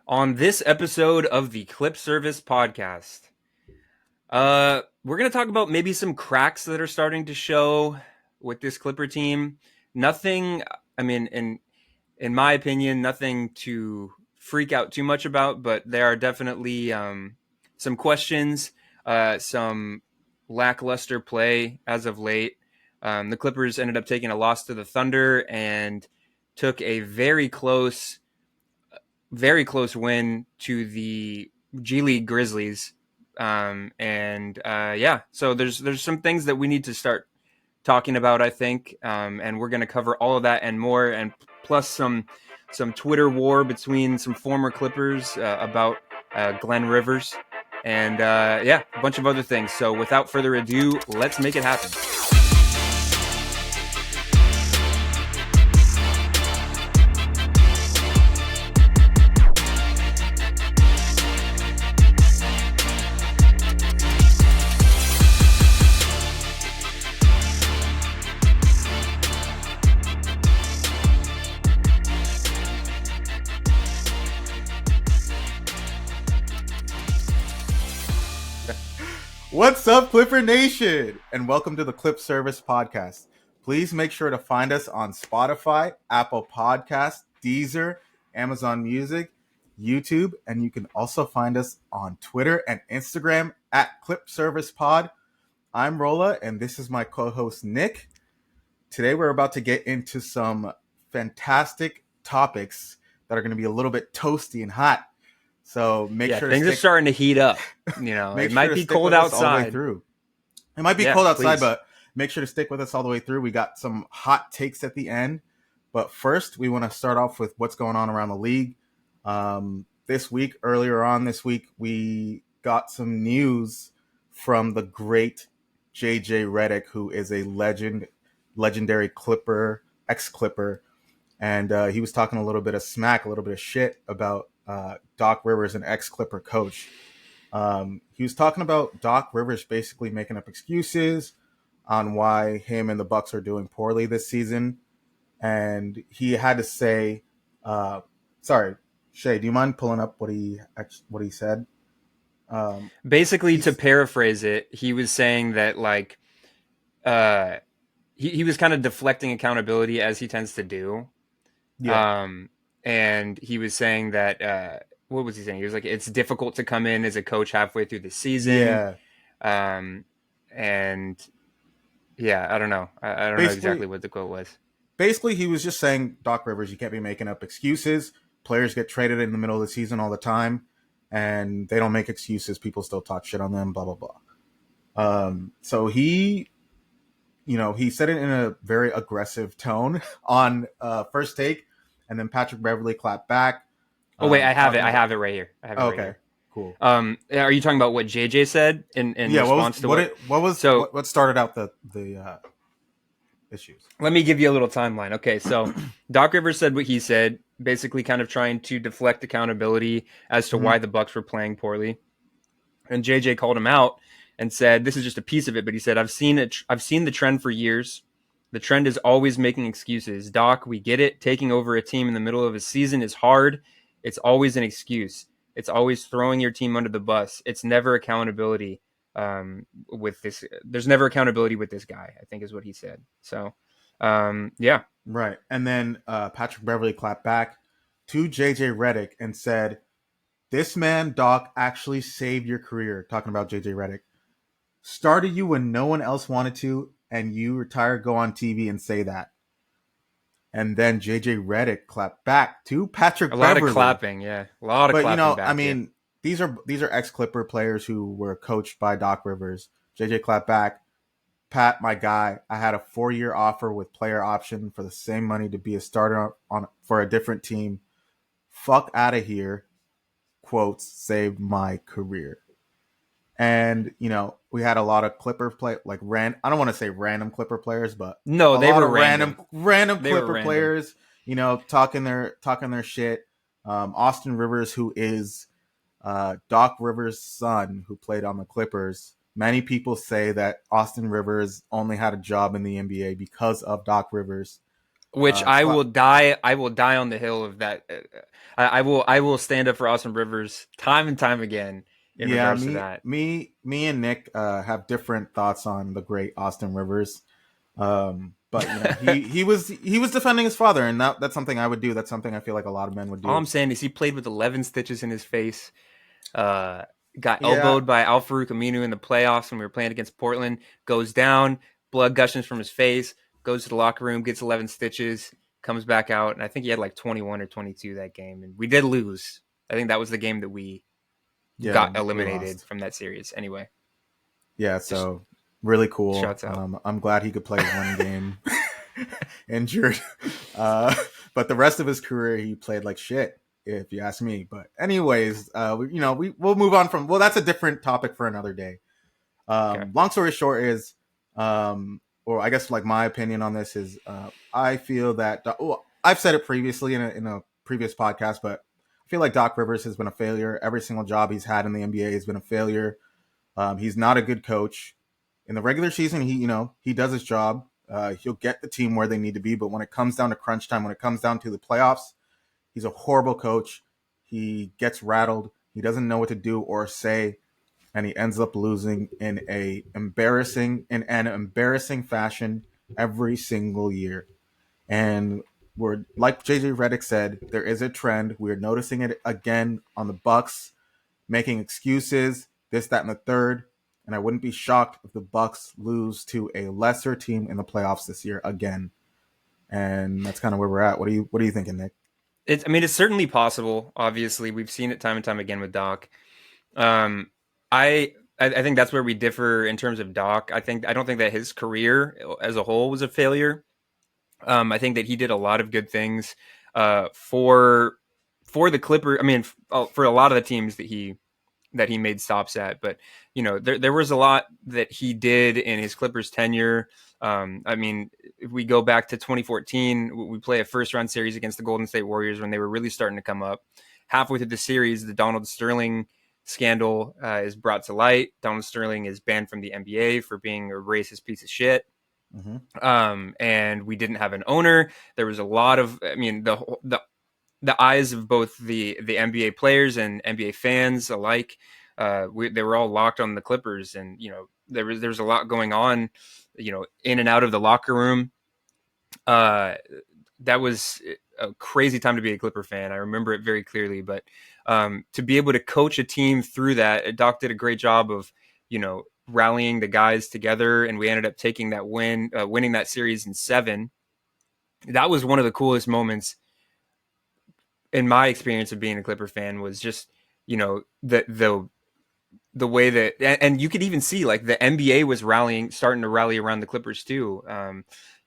On this episode of the Clip Service podcast, we're going to talk about maybe some cracks that are starting to show with this Clipper team. Nothing, I mean, in my opinion, nothing to freak out too much about, but there are definitely some questions, some lackluster play as of late. The Clippers ended up taking a loss to the Thunder and took a very close win to the G League Grizzlies. So there's some things that we need to start talking about, I think, and we're going to cover all of that and more, and plus some Twitter war between some former Clippers about Glenn Rivers, and a bunch of other things. So without further ado, let's make it happen. What's up, Clipper Nation? And welcome to the Clip Service podcast. Please make sure to find us on Spotify, Apple Podcasts, Deezer, Amazon Music, YouTube, and you can also find us on Twitter and Instagram at Clip Service Pod. I'm Rola, and this is my co-host Nick. Today we're about to get into some fantastic topics that are going to be a little bit toasty and hot. So make sure things are starting to heat up. You know, it might be cold outside all the way through. It might be cold outside, please. but make sure to stick with us all the way through. We got some hot takes at the end, but first we want to start off with what's going on around the league. Earlier on this week, we got some news from the great JJ Redick, who is a legendary Clipper, ex-Clipper, and he was talking a little bit of smack, a little bit of shit about Doc Rivers, an ex-Clipper coach. He was talking about Doc Rivers basically making up excuses on why him and the Bucks are doing poorly this season. And he had to say, sorry, Shay, do you mind pulling up what he said? Basically, to paraphrase it, he was saying that he was kind of deflecting accountability as he tends to do. Yeah. And he was saying that what was he saying? He was like, it's difficult to come in as a coach halfway through the season. Yeah. And yeah, I don't know. I don't know exactly what the quote was. Basically, he was just saying, Doc Rivers, you can't be making up excuses. Players get traded in the middle of the season all the time, and they don't make excuses. People still talk shit on them, blah, blah, blah. So he said it in a very aggressive tone on First Take, and then Patrick Beverley clapped back. Oh, wait, I have it right here. Right here. Cool. Are you talking about what JJ said in response to what started out the issues? Let me give you a little timeline. Okay, so Doc Rivers said what he said, basically kind of trying to deflect accountability as to why the Bucks were playing poorly. And JJ called him out and said, this is just a piece of it, but he said, I've seen the trend for years. The trend is always making excuses. Doc, we get it. Taking over a team in the middle of a season is hard. It's always an excuse. It's always throwing your team under the bus. It's never accountability with this. There's never accountability with this guy, I think is what he said. So, yeah. Right. And then Patrick Beverley clapped back to JJ Redick and said, this man, Doc, actually saved your career. Talking about JJ Redick. Started you when no one else wanted to, and you retired, go on TV and say that. And then JJ Redick clapped back to Patrick Beverley. A lot of clapping, yeah. A lot of clapping back. But, I mean, these are ex-Clipper players who were coached by Doc Rivers. JJ clapped back. Pat, my guy, I had a 4-year offer with player option for the same money to be a starter for a different team. Fuck out of here. Quotes, saved my career. And, we had a lot of Clipper play, I don't want to say random Clipper players, but no, they were random Clipper players, talking their shit. Austin Rivers, who is Doc Rivers' son, who played on the Clippers. Many people say that Austin Rivers only had a job in the NBA because of Doc Rivers. Which I So will die. I will die on the hill of that. I will stand up for Austin Rivers time and time again in yeah, regards to me that. me me and Nick have different thoughts on the great Austin Rivers. But you know, he was defending his father, and that's something I would do. That's something I feel like a lot of men would All do. I'm saying is he played with 11 stitches in his face. Uh, got Yeah, elbowed by Al Farouk Aminu in the playoffs when we were playing against Portland. Goes down, blood gushes from his face. Goes to the locker room, gets 11 stitches, comes back out, and I think he had like 21 or 22 that game, and we did lose. I think that was the game that we yeah, got we eliminated lost. from that series. Anyway, Yeah, just so really cool. shouts out. I'm glad he could play one game injured. Uh, but the rest of his career, he played like shit, if you ask me. But anyways, we'll move on from. Well, that's a different topic for another day. Okay. Long story short is, or I guess like my opinion on this is, I feel that I've said it previously in a previous podcast, but I feel like Doc Rivers has been a failure. Every single job he's had in the NBA has been a failure. He's not a good coach. In the regular season, he does his job. He'll get the team where they need to be, but when it comes down to crunch time, when it comes down to the playoffs, he's a horrible coach. He gets rattled. He doesn't know what to do or say, and he ends up losing in an embarrassing fashion every single year. And we're like JJ Redick said, there is a trend. We're noticing it again on the Bucks, making excuses, this, that, and the third. And I wouldn't be shocked if the Bucks lose to a lesser team in the playoffs this year again. And that's kind of where we're at. What are you thinking, Nick? I mean, it's certainly possible. Obviously, we've seen it time and time again with Doc. Um, I think that's where we differ in terms of Doc. I don't think that his career as a whole was a failure. I think that he did a lot of good things for the Clipper. I mean, for a lot of the teams that he made stops at. But there was a lot that he did in his Clippers tenure. I mean, if we go back to 2014, we play a first round series against the Golden State Warriors when they were really starting to come up. Halfway through the series, the Donald Sterling scandal is brought to light. Donald Sterling is banned from the NBA for being a racist piece of shit. Mm-hmm. And we didn't have an owner. There was a lot of, I mean, the eyes of both the NBA players and NBA fans alike. They were all locked on the Clippers, and there was a lot going on, in and out of the locker room. Uh, that was a crazy time to be a Clipper fan. I remember it very clearly. But to be able to coach a team through that, Doc did a great job of rallying the guys together, and we ended up taking that winning that series in 7. That was one of the coolest moments in my experience of being a Clipper fan. Was just the way that, and you could even see like the NBA was starting to rally around the Clippers too.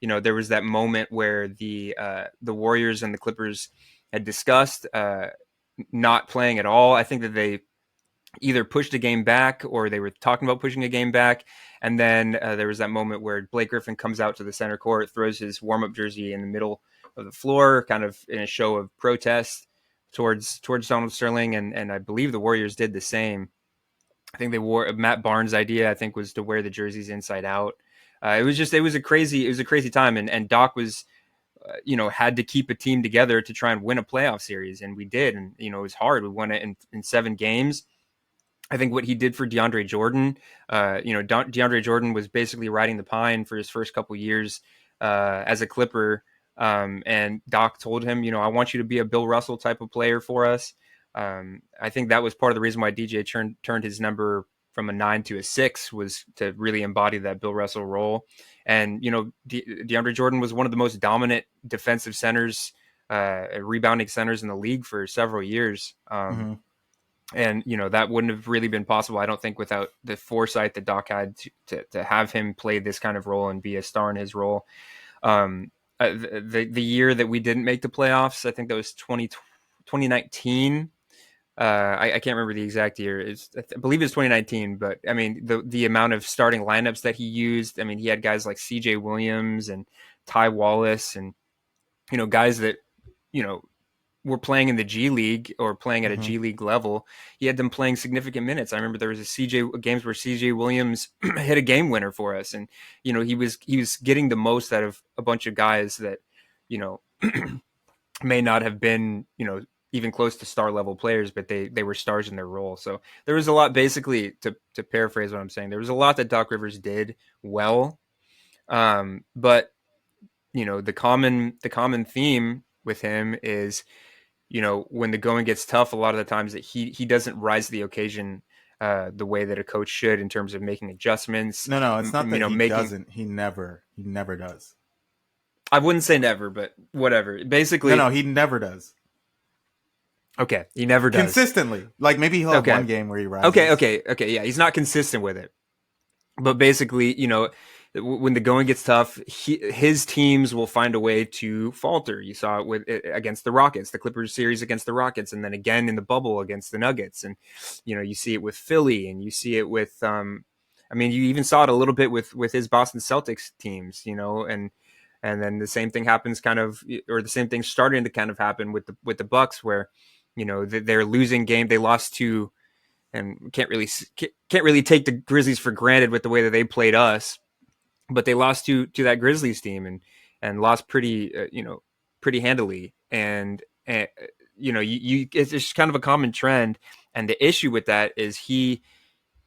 There was that moment where the Warriors and the Clippers had discussed not playing at all. I think that they either pushed a game back or they were talking about pushing a game back. And then there was that moment where Blake Griffin comes out to the center court, throws his warm-up jersey in the middle of the floor, kind of in a show of protest towards Donald Sterling. And I believe the Warriors did the same. I think they wore Matt Barnes' idea, I think, was to wear the jerseys inside out. It was a crazy time. And Doc was, had to keep a team together to try and win a playoff series. And we did. And, it was hard. We won it in 7 games. I think what he did for DeAndre Jordan, DeAndre Jordan was basically riding the pine for his first couple years as a Clipper. And Doc told him, I want you to be a Bill Russell type of player for us. I think that was part of the reason why DJ turned his number from a 9 to a 6, was to really embody that Bill Russell role. And, DeAndre Jordan was one of the most dominant defensive centers, rebounding centers in the league for several years. Mm-hmm. And that wouldn't have really been possible, I don't think, without the foresight that Doc had to have him play this kind of role and be a star in his role. The year that we didn't make the playoffs, I think that was 2019. I can't remember the exact year. I believe it's 2019. But I mean, the amount of starting lineups that he used. I mean, he had guys like C.J. Williams and Ty Wallace, and guys that were playing in the G League or playing at a Mm-hmm. G League level. He had them playing significant minutes. I remember there was games where CJ Williams hit a game winner for us. And, he was getting the most out of a bunch of guys that, you know, may not have been, even close to star level players, but they were stars in their role. So there was a lot, basically, to paraphrase what I'm saying, there was a lot that Doc Rivers did well. But the common theme with him is, when the going gets tough, a lot of the times that he doesn't rise to the occasion the way that a coach should, in terms of making adjustments, No, it's not that he making. doesn't. He never does. I wouldn't say never, but whatever. No, Basically, he never does. okay, he never does. Consistently. Like maybe he'll have Okay, one game where he okay, rises. okay, okay. Yeah, he's not consistent with it. But basically, when the going gets tough, his teams will find a way to falter. You saw it against the Rockets, the Clippers series against the Rockets, and then again in the bubble against the Nuggets. And you see it with Philly, and you see it with I mean, you even saw it a little bit with his Boston Celtics teams, and then the same thing happens or the same thing starting to kind of happen with the Bucks, where they're losing game. They lost to, and can't really take the Grizzlies for granted with the way that they played us, but they lost to that Grizzlies team, and lost pretty pretty handily. And it's just kind of a common trend. And the issue with that is,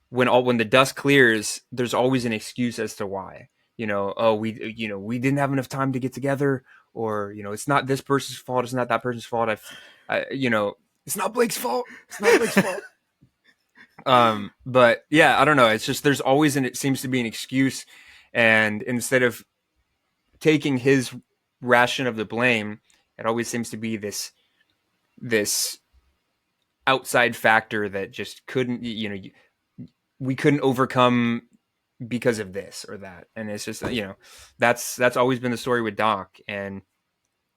when the dust clears, there's always an excuse as to why. Oh, we didn't have enough time to get together, or it's not this person's fault, it's not that person's fault. It's not Blake's fault. It's not Blake's fault. But yeah, I don't know. It's just, it seems to be an excuse, and instead of taking his ration of the blame, it always seems to be this outside factor that just couldn't, we couldn't overcome because of this or that. And it's just, that's always been the story with Doc. And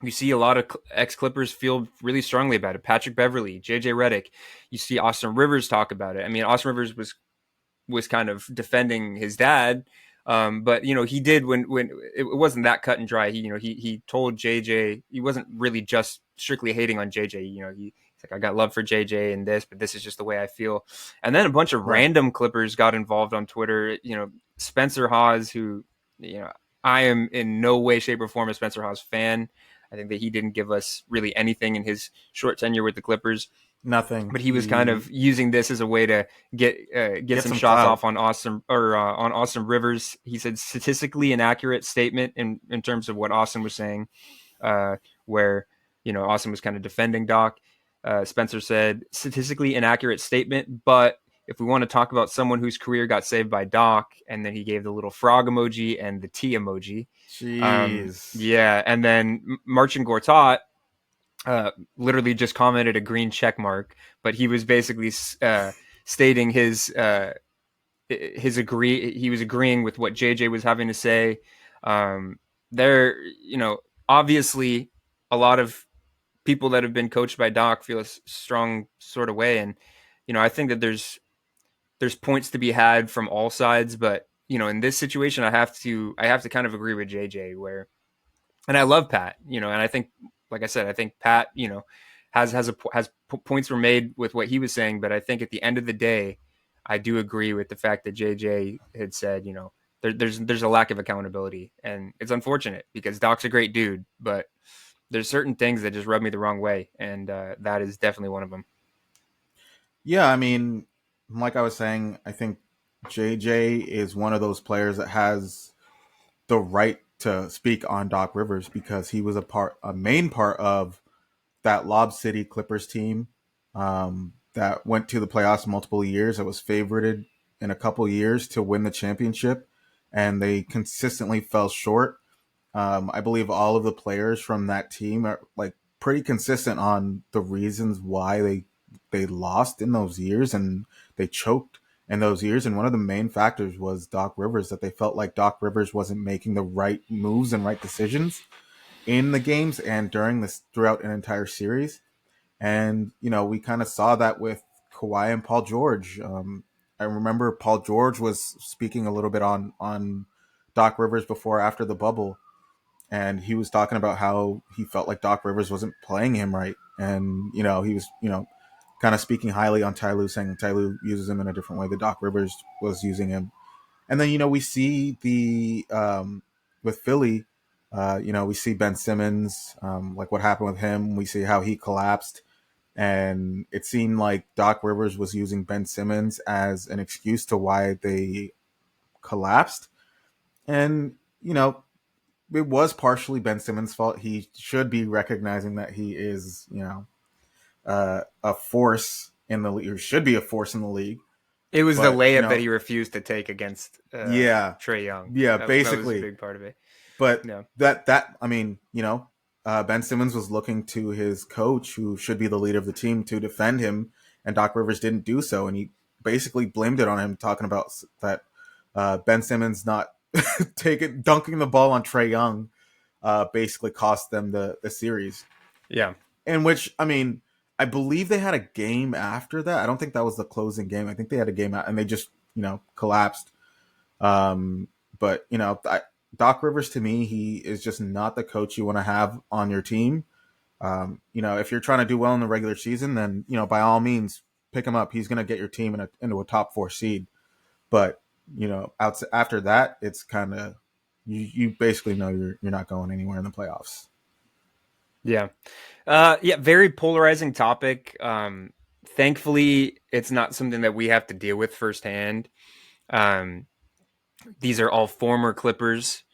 you see a lot of ex-Clippers feel really strongly about it. Patrick Beverley, JJ Redick. You see Austin Rivers talk about it. I mean, Austin Rivers was kind of defending his dad, but he did, when it wasn't that cut and dry. He told JJ, he wasn't really just strictly hating on JJ. He's like, I got love for JJ and this, but this is just the way I feel. And then a bunch of Right. random Clippers got involved on Twitter. Spencer Hawes, who I am in no way, shape, or form a Spencer Hawes fan. I think that he didn't give us really anything in his short tenure with the Clippers, Nothing. but he was kind of using this as a way to get some shots clout. off on Austin Rivers. He said statistically inaccurate statement in terms of what Austin was saying, where Austin was kind of defending Doc. Spencer said statistically inaccurate statement, but if we want to talk about someone whose career got saved by Doc, and then he gave the little frog emoji and the T emoji. Jeez. Yeah, and then Marcin Gortat literally just commented a green check mark, but he was basically stating he was agreeing with what JJ was having to say. There, obviously, a lot of people that have been coached by Doc feel a strong sort of way, and I think that there's points to be had from all sides, but in this situation, I have to kind of agree with JJ, where, and I love Pat, and I think, like I said, I think Pat, has points were made with what he was saying, but I think at the end of the day, I do agree with the fact that JJ had said, there's a lack of accountability, and it's unfortunate because Doc's a great dude, but there's certain things that just rub me the wrong way, and that is definitely one of them. Yeah, I mean, like I was saying, I think JJ is one of those players that has the right to speak on Doc Rivers because he was a main part of that Lob City Clippers team that went to the playoffs multiple years. That was favorited in a couple years to win the championship, and they consistently fell short. I believe all of the players from that team are like pretty consistent on the reasons why they lost in those years and they choked in those years. And one of the main factors was Doc Rivers, that they felt like Doc Rivers wasn't making the right moves and right decisions in the games and throughout an entire series. And we kind of saw that with Kawhi and Paul George. I remember Paul George was speaking a little bit on Doc Rivers before after the bubble, and he was talking about how he felt like Doc Rivers wasn't playing him right, and he was kind of speaking highly on Ty Lue, saying Ty Lue uses him in a different way that Doc Rivers was using him. And then we see the with Philly, We see Ben Simmons, like what happened with him. We see how he collapsed. And it seemed like Doc Rivers was using Ben Simmons as an excuse to why they collapsed. And, it was partially Ben Simmons' fault. He should be recognizing that he is, a force in the league, or should be a force in the league. It was the But, layup that he refused to take against yeah, Trae Young. yeah, That was a basically. big part of it. But Yeah. Ben Simmons was looking to his coach, who should be the leader of the team, to defend him, and Doc Rivers didn't do so, and he basically blamed it on him, talking about that Ben Simmons not dunking the ball on Trae Young, basically cost them the series. Yeah. In which, I believe they had a game after that. I don't think that was the closing game. I think they had a game out, and they just collapsed. But Doc Rivers, to me, he is just not the coach you want to have on your team. If you're trying to do well in the regular season, then by all means pick him up. He's going to get your team into a top 4 seed. But after that, it's kind of you basically know you're not going anywhere in the playoffs. Yeah. Very polarizing topic. Thankfully, it's not something that we have to deal with firsthand. These are all former Clippers,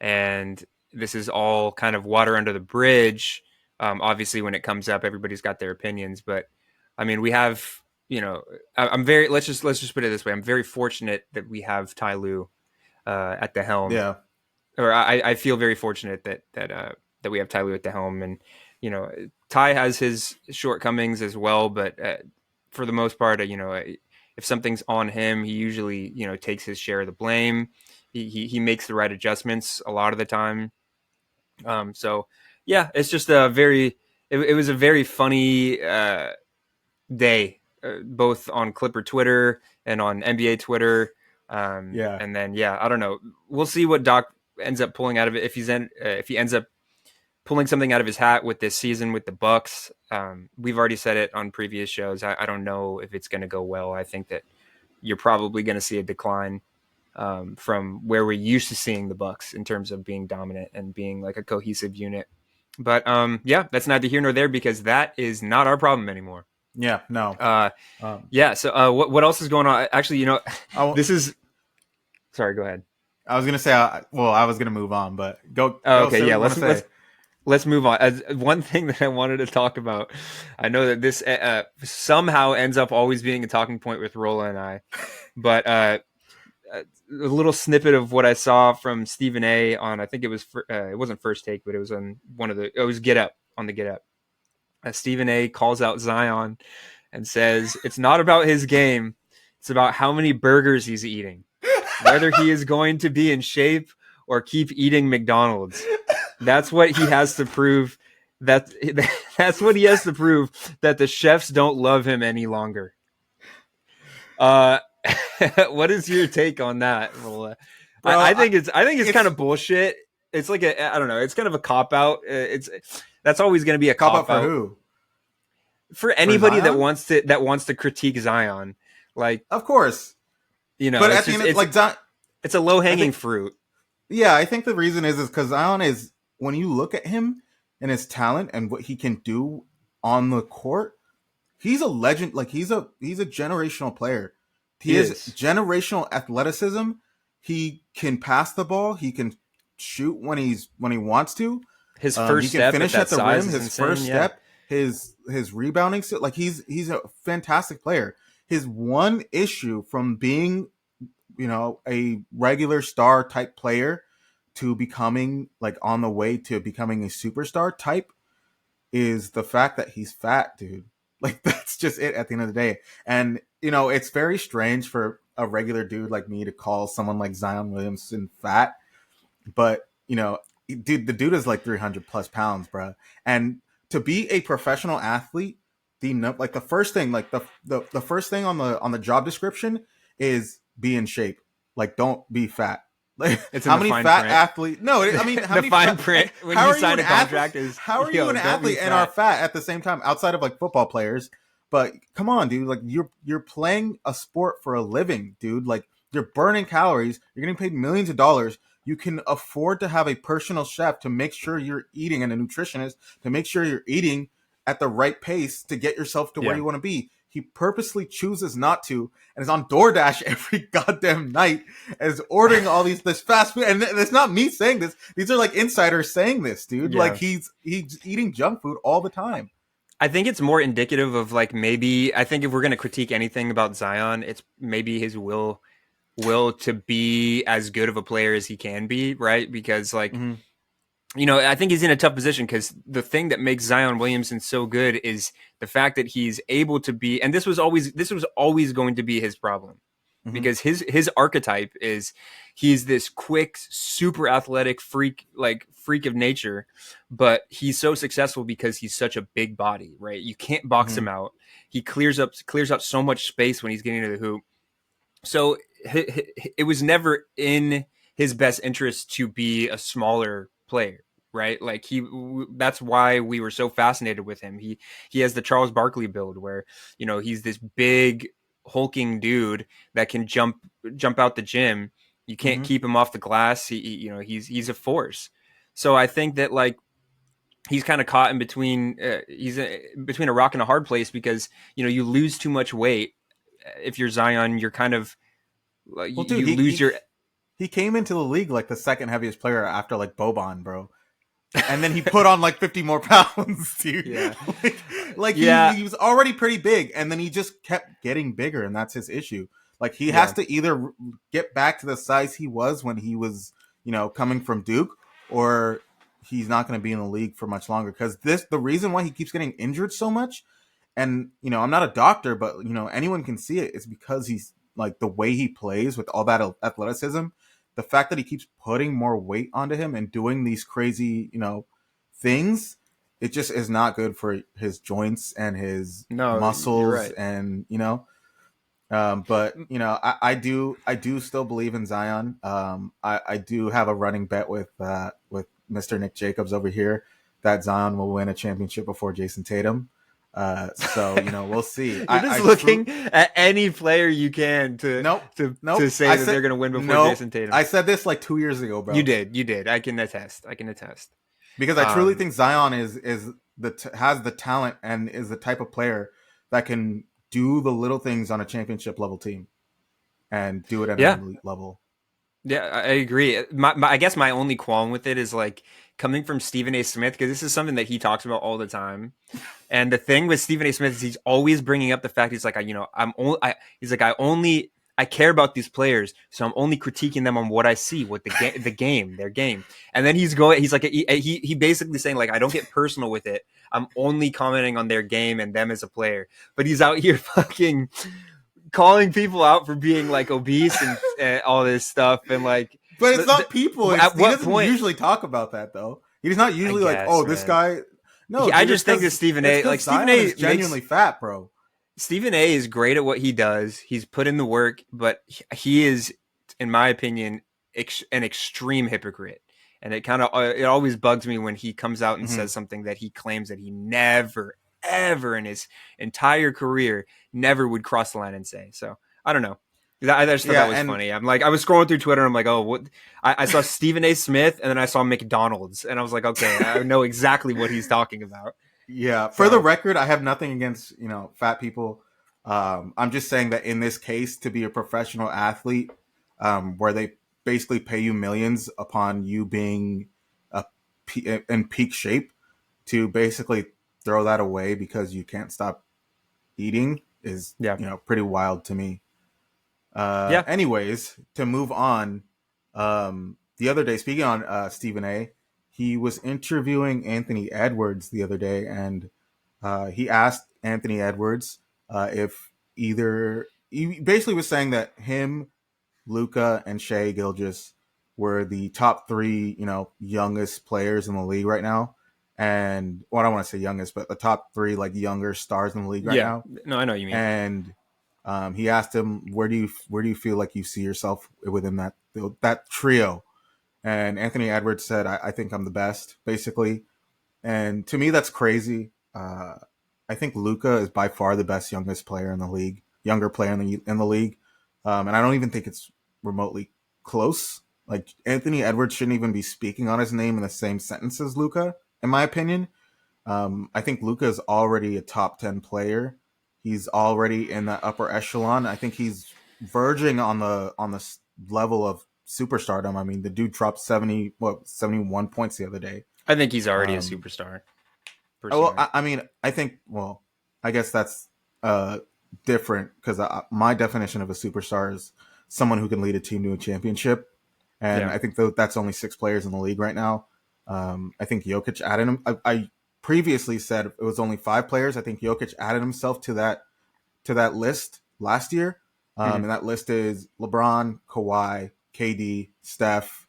and this is all kind of water under the bridge. Obviously, when it comes up, everybody's got their opinions, but we have, I'm very, let's just put it this way. I'm very fortunate that we have Ty Lue at the helm. Yeah. Or I feel very fortunate that we have Ty Lue at the helm, and Ty has his shortcomings as well, but for the most part, if something's on him, he usually takes his share of the blame. He makes the right adjustments a lot of the time. So yeah, it's just it was a very funny day, both on Clipper Twitter and on NBA Twitter. And then I don't know. We'll see what Doc ends up pulling out of it if he ends up pulling something out of his hat with this season with the Bucks. We've already said it on previous shows. I don't know if it's going to go well. I think that you're probably going to see a decline from where we're used to seeing the Bucks in terms of being dominant and being like a cohesive unit. But that's neither here nor there, because that is not our problem anymore. Yeah, no. So what else is going on? Actually, this is. Sorry, go ahead. I was gonna say, I was gonna move on, but go. Okay, yeah. Let's move on. As one thing that I wanted to talk about, I know that this somehow ends up always being a talking point with Rola and I, but a little snippet of what I saw from Stephen A. on, I think it was it wasn't First Take, but it was on it was Get Up, on the Get Up. Stephen A. calls out Zion and says it's not about his game, it's about how many burgers he's eating, whether he is going to be in shape or keep eating McDonald's. That's what he has to prove. That's what he has to prove, that the chefs don't love him any longer. What is your take on that, Rola? Bro, I think it's kind of bullshit. It's like I don't know. It's kind of a cop out. That's always going to be a cop out for who? For anybody that wants to critique Zion. Like, of course, but at the end, it's a low hanging fruit. Yeah, I think the reason is because Zion is, when you look at him and his talent and what he can do on the court, he's a legend. Like, he's a generational player. He is generational athleticism. He can pass the ball. He can shoot when he wants to. His first step, he can finish at the rim. His insane, first step, his rebounding. Like, he's a fantastic player. His one issue from being, a regular star type player to becoming, like, on the way to becoming a superstar type, is the fact that he's fat, dude. Like, that's just it at the end of the day. And, it's very strange for a regular dude like me to call someone like Zion Williamson fat. But, dude, the dude is like 300 plus pounds, bro. And to be a professional athlete, the first thing, like the first thing on the job description is be in shape. Like, don't be fat. Like, it's how many fat athletes? No, I mean, how the many fine print when you sign a contract is, how are you an athlete and are fat at the same time, outside of like football players? But come on, dude, like, you're playing a sport for a living, dude. Like, you're burning calories, you're getting paid millions of dollars. you can afford to have a personal chef to make sure you're eating, and a nutritionist to make sure you're eating at the right pace to get yourself to where Yeah. you want to be. He purposely chooses not to, and is on DoorDash every goddamn night, and is ordering all this fast food. And it's not me saying this; these are like insiders saying this, dude. Like Yeah. he's eating junk food all the time. I think it's more indicative of like maybe I think if we're going to critique anything about Zion, it's maybe his will to be as good of a player as he can be, right? Because like Mm-hmm. I think he's in a tough position because the thing that makes Zion Williamson so good is the fact that he's able to be, and this was always going to be his problem, Mm-hmm. because his archetype is he's this quick, super athletic freak of nature, but he's so successful because he's such a big body, right? You can't box Mm-hmm. him out. He clears out so much space when he's getting to the hoop. So it was never in his best interest to be a smaller player, right? Like that's why we were so fascinated with him. He has the Charles Barkley build where, he's this big hulking dude that can jump out the gym. You can't Mm-hmm. keep him off the glass. He's a force. So I think that like he's kind of caught in between between a rock and a hard place, because you lose too much weight. If you're Zion, you're kind of like Well, dude, you lose your he came into the league like the second heaviest player after like Boban, bro. And then he put on like 50 more pounds, dude. yeah like yeah he was already pretty big, and then he just kept getting bigger, and that's his issue. Like he has yeah to either get back to the size he was when he was, coming from Duke, or he's not going to be in the league for much longer. Because the reason why he keeps getting injured so much, and I'm not a doctor, but anyone can see it. It's because he's like the way he plays with all that athleticism, the fact that he keeps putting more weight onto him and doing these crazy, things, it just is not good for his joints and his no, you're muscles, right. and but I do still believe in Zion. I do have a running bet with Mr. Nick Jacobs over here that Zion will win a championship before Jason Tatum. So we'll see. You're just looking at any player you can Nope, to nope. say that they're going to win before Nope. Jason Tatum. I said this like 2 years ago, You bro. did, you did. I can attest. Because I truly Um, think Zion has the talent and is the type of player that can do the little things on a championship level team and do it at an yeah, elite level. yeah, I agree. I guess my only qualm with it is like coming from Stephen A. Smith, because this is something that he talks about all the time. And the thing with Stephen A. Smith is he's always bringing up the fact he's like, he's like, I care about these players, so I'm only critiquing them on what I see, what their game. And then he's like, he basically saying like, I don't get personal with it. I'm only commenting on their game and them as a player. But he's out here fucking calling people out for being like obese and all this stuff. And like, But it's not people. at He what doesn't point? usually talk about that though. He's not I usually like, guess, oh, this man. guy. No, I dude, just think that Stephen it's A. because Like Stephen Zion A. is genuinely fat, bro. Stephen A. is great at what he does. He's put in the work, but he is, in my opinion, an extreme hypocrite. And it always bugs me when he comes out and Mm-hmm. says something that he claims that he never, ever in his entire career never would cross the line and say. So I don't know. I just thought Yeah, that was and funny. I'm like, I was scrolling through Twitter and I'm like, oh, what? I saw Stephen A. Smith and then I saw McDonald's and I was like, okay, I know exactly what he's talking about. yeah, for the So record, I have nothing against fat people. I'm just saying that in this case, to be a professional athlete, where they basically pay you millions upon you being in peak shape, to basically throw that away because you can't stop eating is yeah, pretty wild to me. yeah, Anyways, to move on, the other day, speaking on Stephen A., he was interviewing Anthony Edwards the other day, and he asked Anthony Edwards if he basically was saying that him, Luca, and Shea Gilgeous were the top three, youngest players in the league right now. And well, I don't want to say youngest, but the top three like younger stars in the league right yeah. now. No, I know what you mean. And he asked him, where do you feel like you see yourself within that trio? And Anthony Edwards said, I think I'm the best, basically. And to me, that's crazy. I think Luca is by far the best youngest player in the league, younger player in the league, and I don't even think it's remotely close. Like Anthony Edwards shouldn't even be speaking on his name in the same sentence as Luka, in my opinion. I think Luka is already a top 10 player. He's already in that upper echelon. I think he's verging on the level of superstardom. I mean, the dude dropped 71 points the other day. I think he's already a Um, superstar, well, personally. I mean, I think, well, I guess that's different because my definition of a superstar is someone who can lead a team to a championship. And Yeah. I think that's only 6 players in the league right now. I think Jokic added him. I previously said it was only 5 players. I think Jokic added himself to that list last year. Hmm. And that list is LeBron, Kawhi, KD, Steph,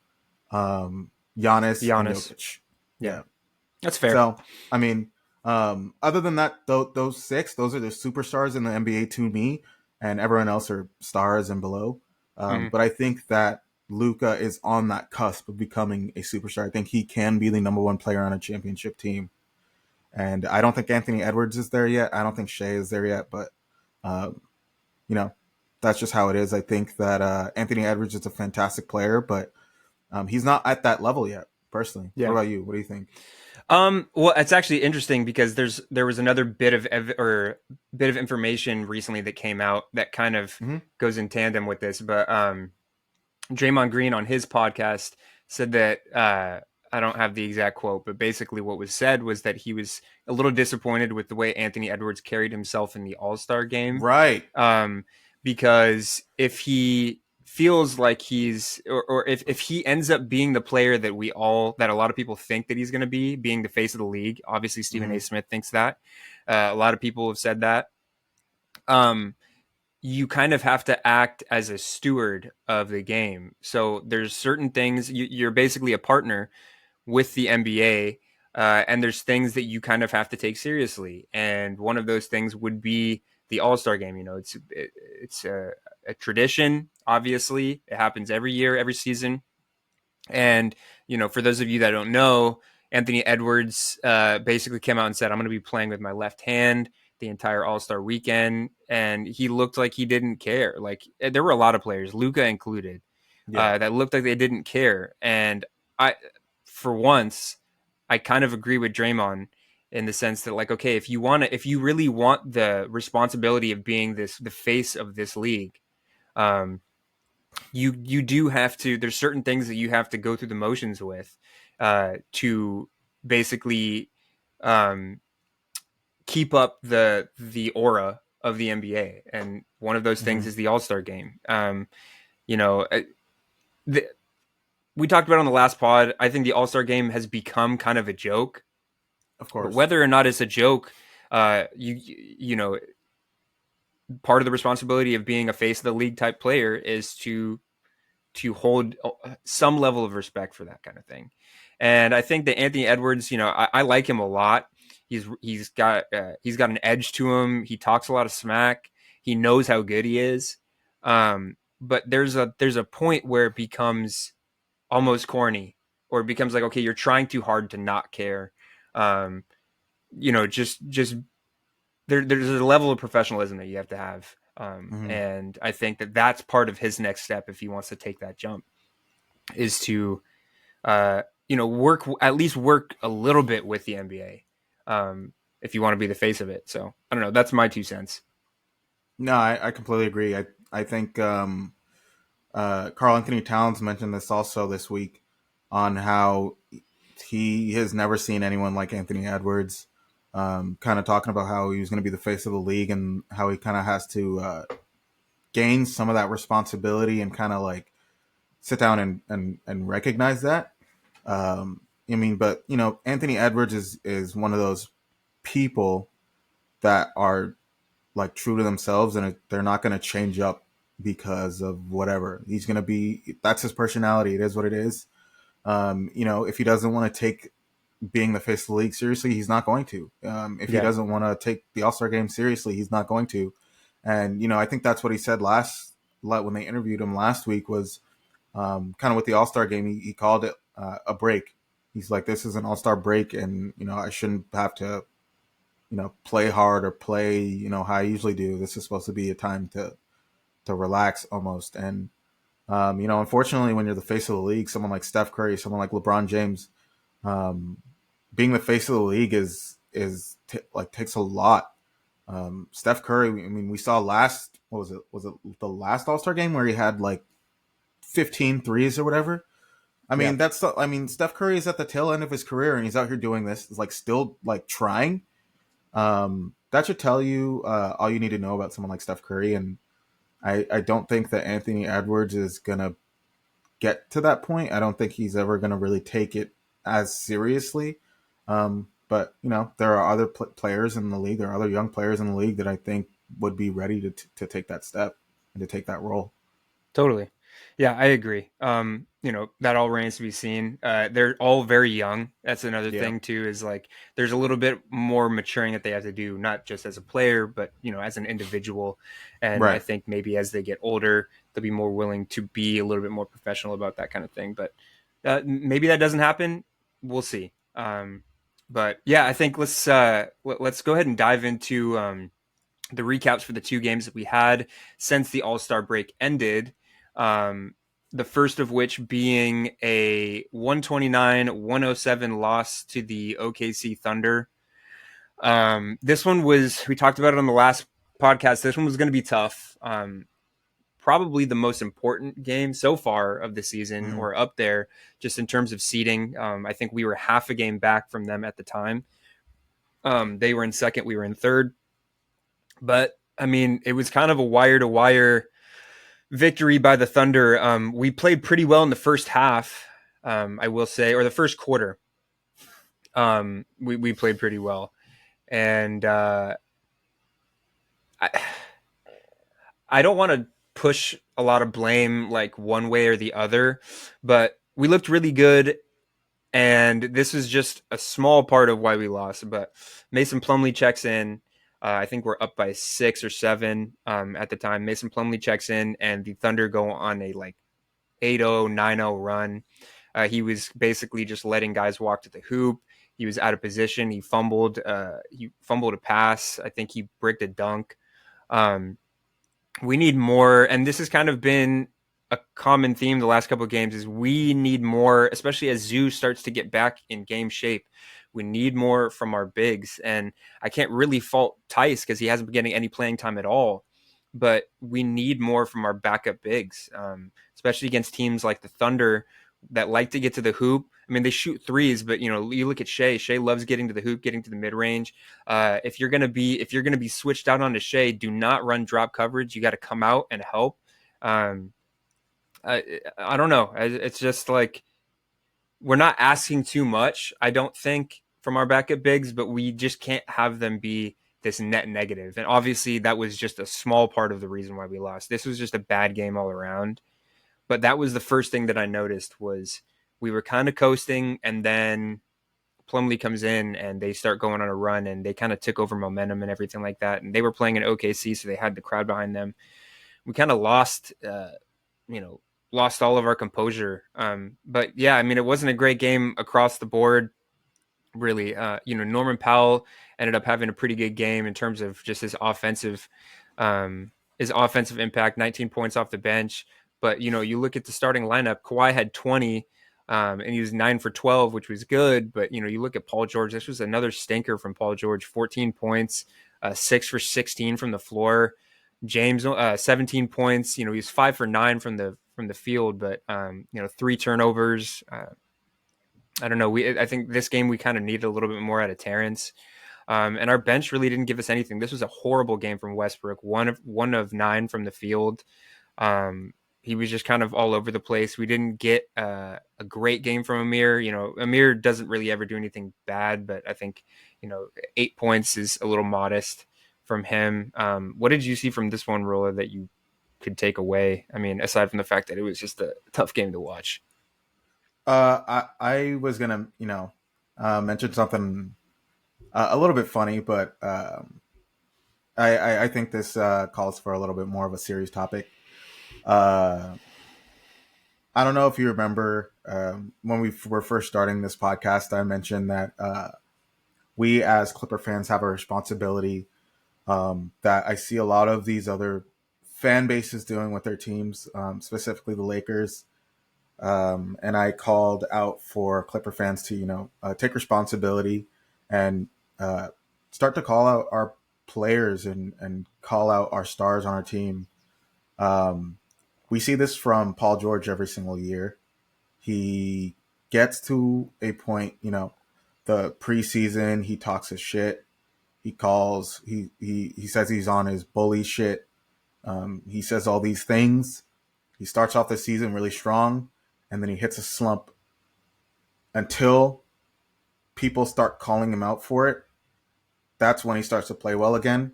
Giannis, and Giannis. Jokic. Yeah. Yeah. That's fair. So, I mean, other than that, those 6, those are the superstars in the NBA to me, and everyone else are stars and below. Hmm. But I think that Luka is on that cusp of becoming a superstar. I think he can be the number 1 player on a championship team. And I don't think Anthony Edwards is there yet. I don't think Shea is there yet. But, um, you know, that's just how it is. I think that Anthony Edwards is a fantastic player, but he's not at that level yet, personally. What Yeah. about you? What do you think? Well, it's actually interesting because there was another bit of bit of information recently that came out that kind of Mm-hmm. goes in tandem with this. But Draymond Green on his podcast said that I don't have the exact quote, but basically what was said was that he was a little disappointed with the way Anthony Edwards carried himself in the All-Star game, Right. um, because if he feels like or if he ends up being the player that that a lot of people think that he's going to be, being the face of the league. Obviously, Stephen A. Mm-hmm. Smith thinks that. A lot of people have said that. Um, you kind of have to act as a steward of the game. So there's certain things you're basically a partner with the NBA, and there's things that you kind of have to take seriously. And one of those things would be the All-Star game. You know, it's a tradition. Obviously, it happens every year, every season. And, you know, for those of you that don't know, Anthony Edwards basically came out and said, I'm going to be playing with my left hand the entire All-Star weekend. And he looked like he didn't care. Like, there were a lot of players, Luka included, Yeah. that looked like they didn't care. And I, for once, I kind of agree with Draymond in the sense that, like, okay, if you really want the responsibility of being the face of this league, um, you do have to. There's certain things that you have to go through the motions with, to basically um, keep up the aura of the NBA, and one of those Mm-hmm. things is the All Star game. You know, the, we talked about on the last pod. I think the All Star game has become kind of a joke, Of but course. whether or not it's a joke, you know, part of the responsibility of being a face of the league type player is to hold some level of respect for that kind of thing. And I think that Anthony Edwards, you know, I like him a lot. He's got an edge to him. He talks a lot of smack. He knows how good he is. But there's a point where it becomes almost corny, or it becomes like, okay, you're trying too hard to not care. Um, you know, just there's a level of professionalism that you have to have. Mm-hmm. And I think that that's part of his next step if he wants to take that jump, is to you know, at least work a little bit with the NBA, if you want to be the face of it. So I don't know. That's my 2 cents. No, I completely agree. I think Carl Anthony Towns mentioned this also this week on how he has never seen anyone like Anthony Edwards. Kind of talking about how he was going to be the face of the league and how he kind of has to gain some of that responsibility and kind of like sit down and recognize that. I mean, but you know, Anthony Edwards is one of those people that are like true to themselves and they're not going to change up because of whatever. He's going to be, that's his personality. It is what it is. You know, if he doesn't want to take being the face of the league seriously, he's not going to. If he Yeah. doesn't want to take the All-Star game seriously, he's not going to. And, you know, I think that's what he said when they interviewed him last week was kind of with the All-Star game, he called it a break. He's like, this is an All-Star break and, you know, I shouldn't have to, you know, play hard or play, you know, how I usually do. This is supposed to be a time to relax almost. And Unfortunately, when you're the face of the league, someone like Steph Curry, someone like LeBron James, um, being the face of the league takes a lot. Steph Curry, I mean, we saw last, what was it? Was it the last All Star game where he had like 15 threes or whatever? I Yeah, mean, Steph Curry is at the tail end of his career and he's out here doing this, like still like trying. That should tell you all you need to know about someone like Steph Curry. And I don't think that Anthony Edwards is gonna get to that point. I don't think he's ever gonna really take it as seriously. But there are other players in the league. There are other young players in the league that I think would be ready to take that step and to take that role. totally. Yeah, I agree. That all remains to be seen. They're all very young. That's another Yeah. thing too, is like there's a little bit more maturing that they have to do, not just as a player, but as an individual. And I Right. think maybe as they get older, they'll be more willing to be a little bit more professional about that kind of thing. But maybe that doesn't happen. We'll see. But yeah, I think let's go ahead and dive into the recaps for the two games that we had since the All-Star break ended. Um, the first of which being a 129-107 loss to the OKC Thunder. This one we talked about it on the last podcast. This one was going to be tough. Probably the most important game so far of the season, Mm-hmm. or up there, just in terms of seeding. I think we were half a game back from them at the time. They were in second, we were in third. But I mean, it was kind of a wire to wire victory by the Thunder. We played pretty well in the first half, I will say, or the first quarter. We played pretty well, and I I don't want to push a lot of blame like one way or the other, but we looked really good. And this is just a small part of why we lost. But Mason Plumlee checks in. I think we're up by 6 or 7 at the time. Mason Plumlee checks in, and the Thunder go on a like 8-0, 9-0 run. He was basically just letting guys walk to the hoop. He was out of position. He fumbled. He fumbled a pass. I think he bricked a dunk. Um, we need more, and this has kind of been a common theme the last couple of games, is we need more, especially as Zoo starts to get back in game shape. We need more from our bigs, and I can't really fault Tice because he hasn't been getting any playing time at all, but we need more from our backup bigs, especially against teams like the Thunder that like to get to the hoop. I mean, they shoot threes, but you look at Shea. Shea loves getting to the hoop, getting to the mid range. If you're gonna be switched out onto Shea, do not run drop coverage. You got to come out and help. Um, I don't know. It's just like we're not asking too much, I don't think, from our backup bigs, but we just can't have them be this net negative. And obviously, that was just a small part of the reason why we lost. This was just a bad game all around. But that was the first thing that I noticed was we were kind of coasting, and then Plumlee comes in and they start going on a run, and they kind of took over momentum and everything like that. And they were playing in OKC, so they had the crowd behind them. We kind of you know, lost all of our composure. But yeah, I mean, it wasn't a great game across the board, really. Norman Powell ended up having a pretty good game in terms of just his offensive impact, 19 points off the bench. But you look at the starting lineup, Kawhi had 20, and he was 9 for 12, which was good. But you look at Paul George. This was another stinker from Paul George, 14 points, 6 for 16 from the floor. James, 17 points. He's 5 for 9 from the field, but 3 turnovers. I don't know. I think this game we kind of needed a little bit more out of Terrence. And our bench really didn't give us anything. This was a horrible game from Westbrook. One of 9 from the field. He was just kind of all over the place. We didn't get a great game from Amir. Amir doesn't really ever do anything bad, but I think 8 points is a little modest from him. What did you see from this one, Rolla, that you could take away? I mean, aside from the fact that it was just a tough game to watch. I was gonna mention something a little bit funny, but I think this calls for a little bit more of a serious topic. Uh, I don't know if you remember when we were first starting this podcast, I mentioned that we as Clipper fans have a responsibility, that I see a lot of these other fan base is doing with their teams, specifically the Lakers. And I called out for Clipper fans to, take responsibility and uh, start to call out our players and call out our stars on our team. Um, we see this from Paul George every single year. He gets to a point, the preseason, he talks his shit. He says he's on his bully shit. He says all these things. He starts off the season really strong, and then he hits a slump until people start calling him out for it. That's when he starts to play well again.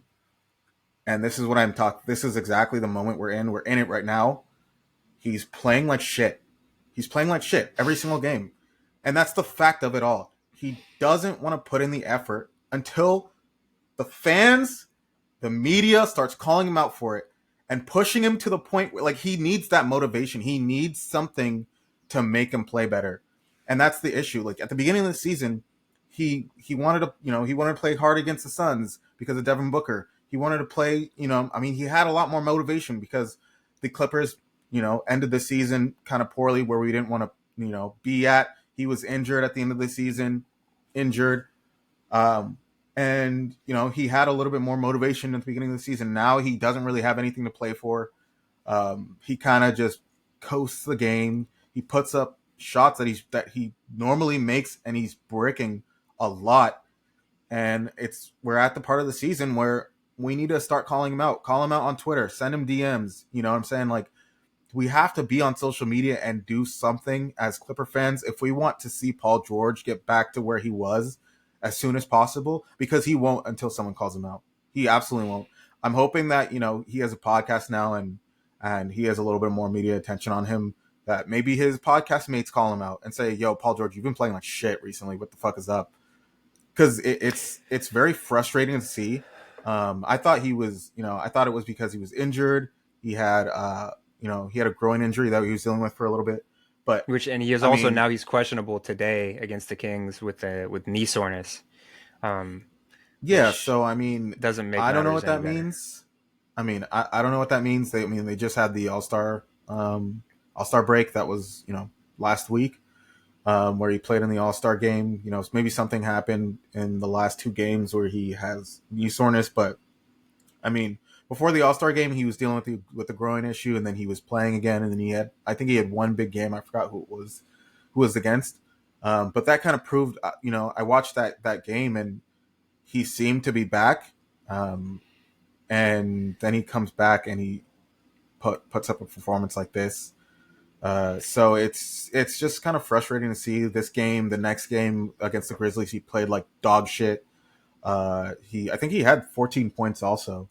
And this is what I'm talking. This is exactly the moment we're in. We're in it right now. He's playing like shit. He's playing like shit every single game. And that's the fact of it all. He doesn't want to put in the effort until the fans, the media starts calling him out for it and pushing him to the point where, like, he needs that motivation. He needs something to make him play better. And that's the issue. Like, at the beginning of the season, he wanted to, he wanted to play hard against the Suns because of Devin Booker. He wanted to play, he had a lot more motivation because the Clippers, ended the season kind of poorly where we didn't want to, be at. He was injured at the end of the season, injured. And, he had a little bit more motivation at the beginning of the season. Now he doesn't really have anything to play for. He kind of just coasts the game. He puts up shots that he normally makes, and he's bricking a lot. And we're at the part of the season where we need to start calling him out. Call him out on Twitter. Send him DMs. You know what I'm saying? Like, we have to be on social media and do something as Clipper fans if we want to see Paul George get back to where he was as soon as possible, because he won't until someone calls him out. He absolutely won't. I'm hoping that, he has a podcast now and he has a little bit more media attention on him, that maybe his podcast mates call him out and say, yo, Paul George, you've been playing like shit recently. What the fuck is up? Because it's very frustrating to see. I thought he was, I thought it was because he was injured. He had, he had a groin injury that he was dealing with for a little bit. But And he is also now he's questionable today against the Kings with knee soreness, um, yeah. which So doesn't make I don't know matters what any that better. means. I don't know what that means. They just had the All Star break that was last week, where he played in the All Star game. Maybe something happened in the last two games where he has knee soreness. But I mean, before the All Star game, he was dealing with the groin issue, and then he was playing again, and then I think he had one big game. I forgot who it was, who was against. But that kind of proved, I watched that game, and he seemed to be back. And then he comes back and he puts up a performance like this. So it's just kind of frustrating to see this game. The next game against the Grizzlies, he played like dog shit. I think he had 14 points also.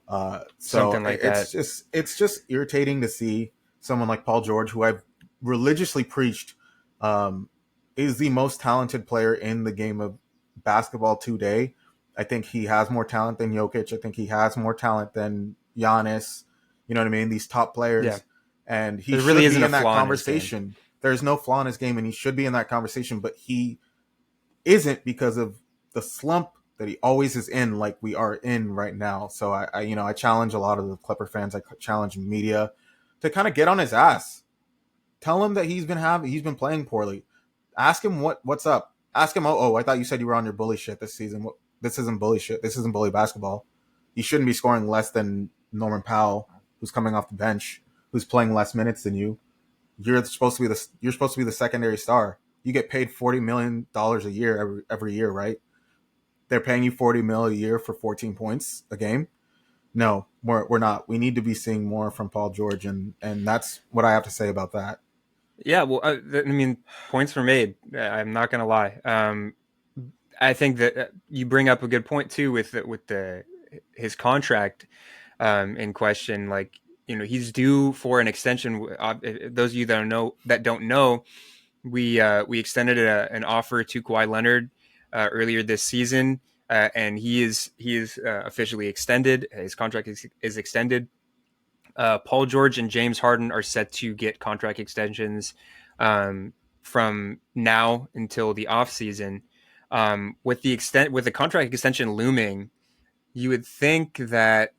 So Something like that. it's just irritating to see someone like Paul George, who I've religiously preached, um, is the most talented player in the game of basketball today. I think he has more talent than Jokic. I think he has more talent than Giannis. You know what I mean? These top Yeah, players, and he there really should be isn't a in that flaw in his game. conversation. There's no flaw in his game, and he should be in that conversation. But he isn't, because of the slump that he always is in, like we are in right now. So I challenge a lot of the Clipper fans. I challenge media to kind of get on his ass. Tell him that he's been playing poorly. Ask him what's up. Ask him, I thought you said you were on your bully shit this season. This isn't bully shit. This isn't bully basketball. You shouldn't be scoring less than Norman Powell, who's coming off the bench, who's playing less minutes than you. You're supposed to be the secondary star. You get paid $40 million a year every year, right? They're paying you $40 million a year for 14 points a game. No, we're not. We need to be seeing more from Paul George, and that's what I have to say about that. Yeah, well, points were made. I'm not gonna lie. I think that you bring up a good point too with his contract in question. Like, he's due for an extension. Those of you that don't know, we extended an offer to Kawhi Leonard earlier this season, and he is officially extended. His contract is extended. Paul George and James Harden are set to get contract extensions from now until the offseason. With the contract extension looming, you would think that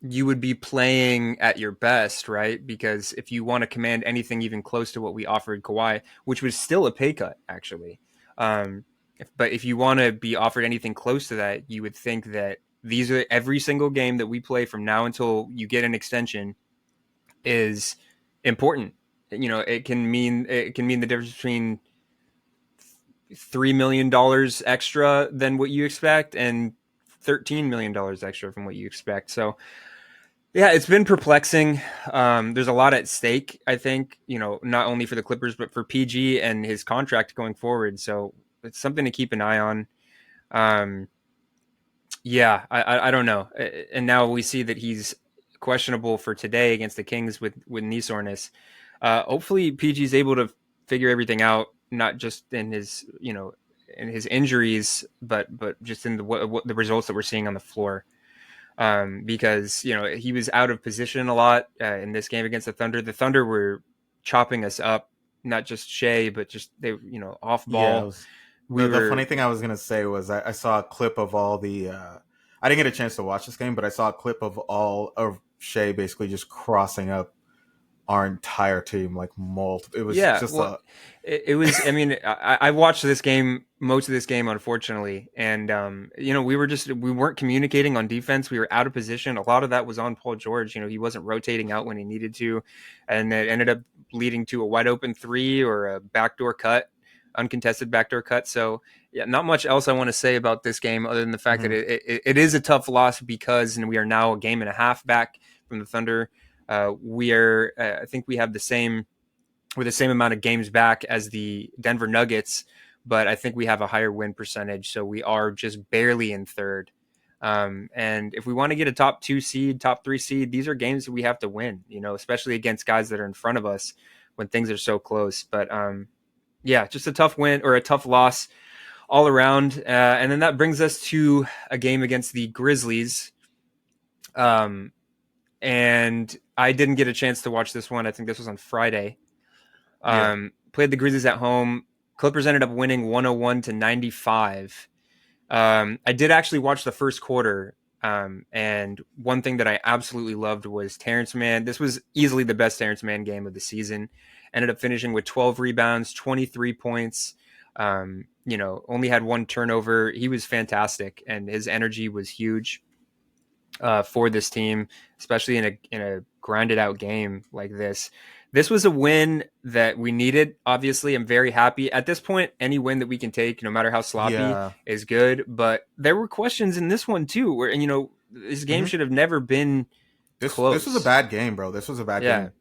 you would be playing at your best, right? Because if you want to command anything even close to what we offered Kawhi, which was still a pay cut, actually. But if you want to be offered anything close to that, you would think that these are every single game that we play from now until you get an extension is important. It can mean the difference between $3 million extra than what you expect and $13 million extra from what you expect. So yeah, it's been perplexing. There's a lot at stake, I think, not only for the Clippers, but for PG and his contract going forward. So it's something to keep an eye on. Um, yeah, I don't know. And now we see that he's questionable for today against the Kings with knee soreness. Hopefully PG's able to figure everything out, not just in his injuries, but just in what the results that we're seeing on the floor. Because he was out of position a lot in this game against the Thunder. The Thunder were chopping us up, not just Shea, but just they, off Yeah, it ball. was, We the funny were, thing I was gonna say was I saw a clip of all the. I didn't get a chance to watch this game, but I saw a clip of all of Shea basically just crossing up our entire team like multiple. It was yeah. just Well, a it was. I mean, I watched this game, most of this game, unfortunately, and we weren't communicating on defense. We were out of position. A lot of that was on Paul George. He wasn't rotating out when he needed to, and it ended up leading to a wide open three or a backdoor cut, uncontested backdoor cut. So yeah, not much else I want to say about this game other than the fact that Mhm. it is a tough loss because, and we are now a game and a half back from the Thunder. I think we have the same with the same amount of games back as the Denver Nuggets, but I think we have a higher win percentage, so we are just barely in third. And if we want to get a top 2 seed, top 3 seed, these are games that we have to win, especially against guys that are in front of us when things are so close. But yeah, just a tough win or a tough loss all around. And then that brings us to a game against the Grizzlies. Um, and I didn't get a chance to watch this one. I think this was on Friday. Yeah, Played the Grizzlies at home. Clippers ended up winning 101-95. I did actually watch the first quarter. And one thing that I absolutely loved was Terrence Mann. This was easily the best Terrence Mann game of the season. Ended up finishing with 12 rebounds, 23 points. Only had one turnover. He was fantastic, and his energy was huge for this team, especially in a grinded out game like this. This was a win that we needed. Obviously, I'm very happy at this point. Any win that we can take, no matter how sloppy, yeah. is good. But there were questions in this one too, where this game hmm should have never been This was a close. bad game, bro. This was a bad Yeah, game.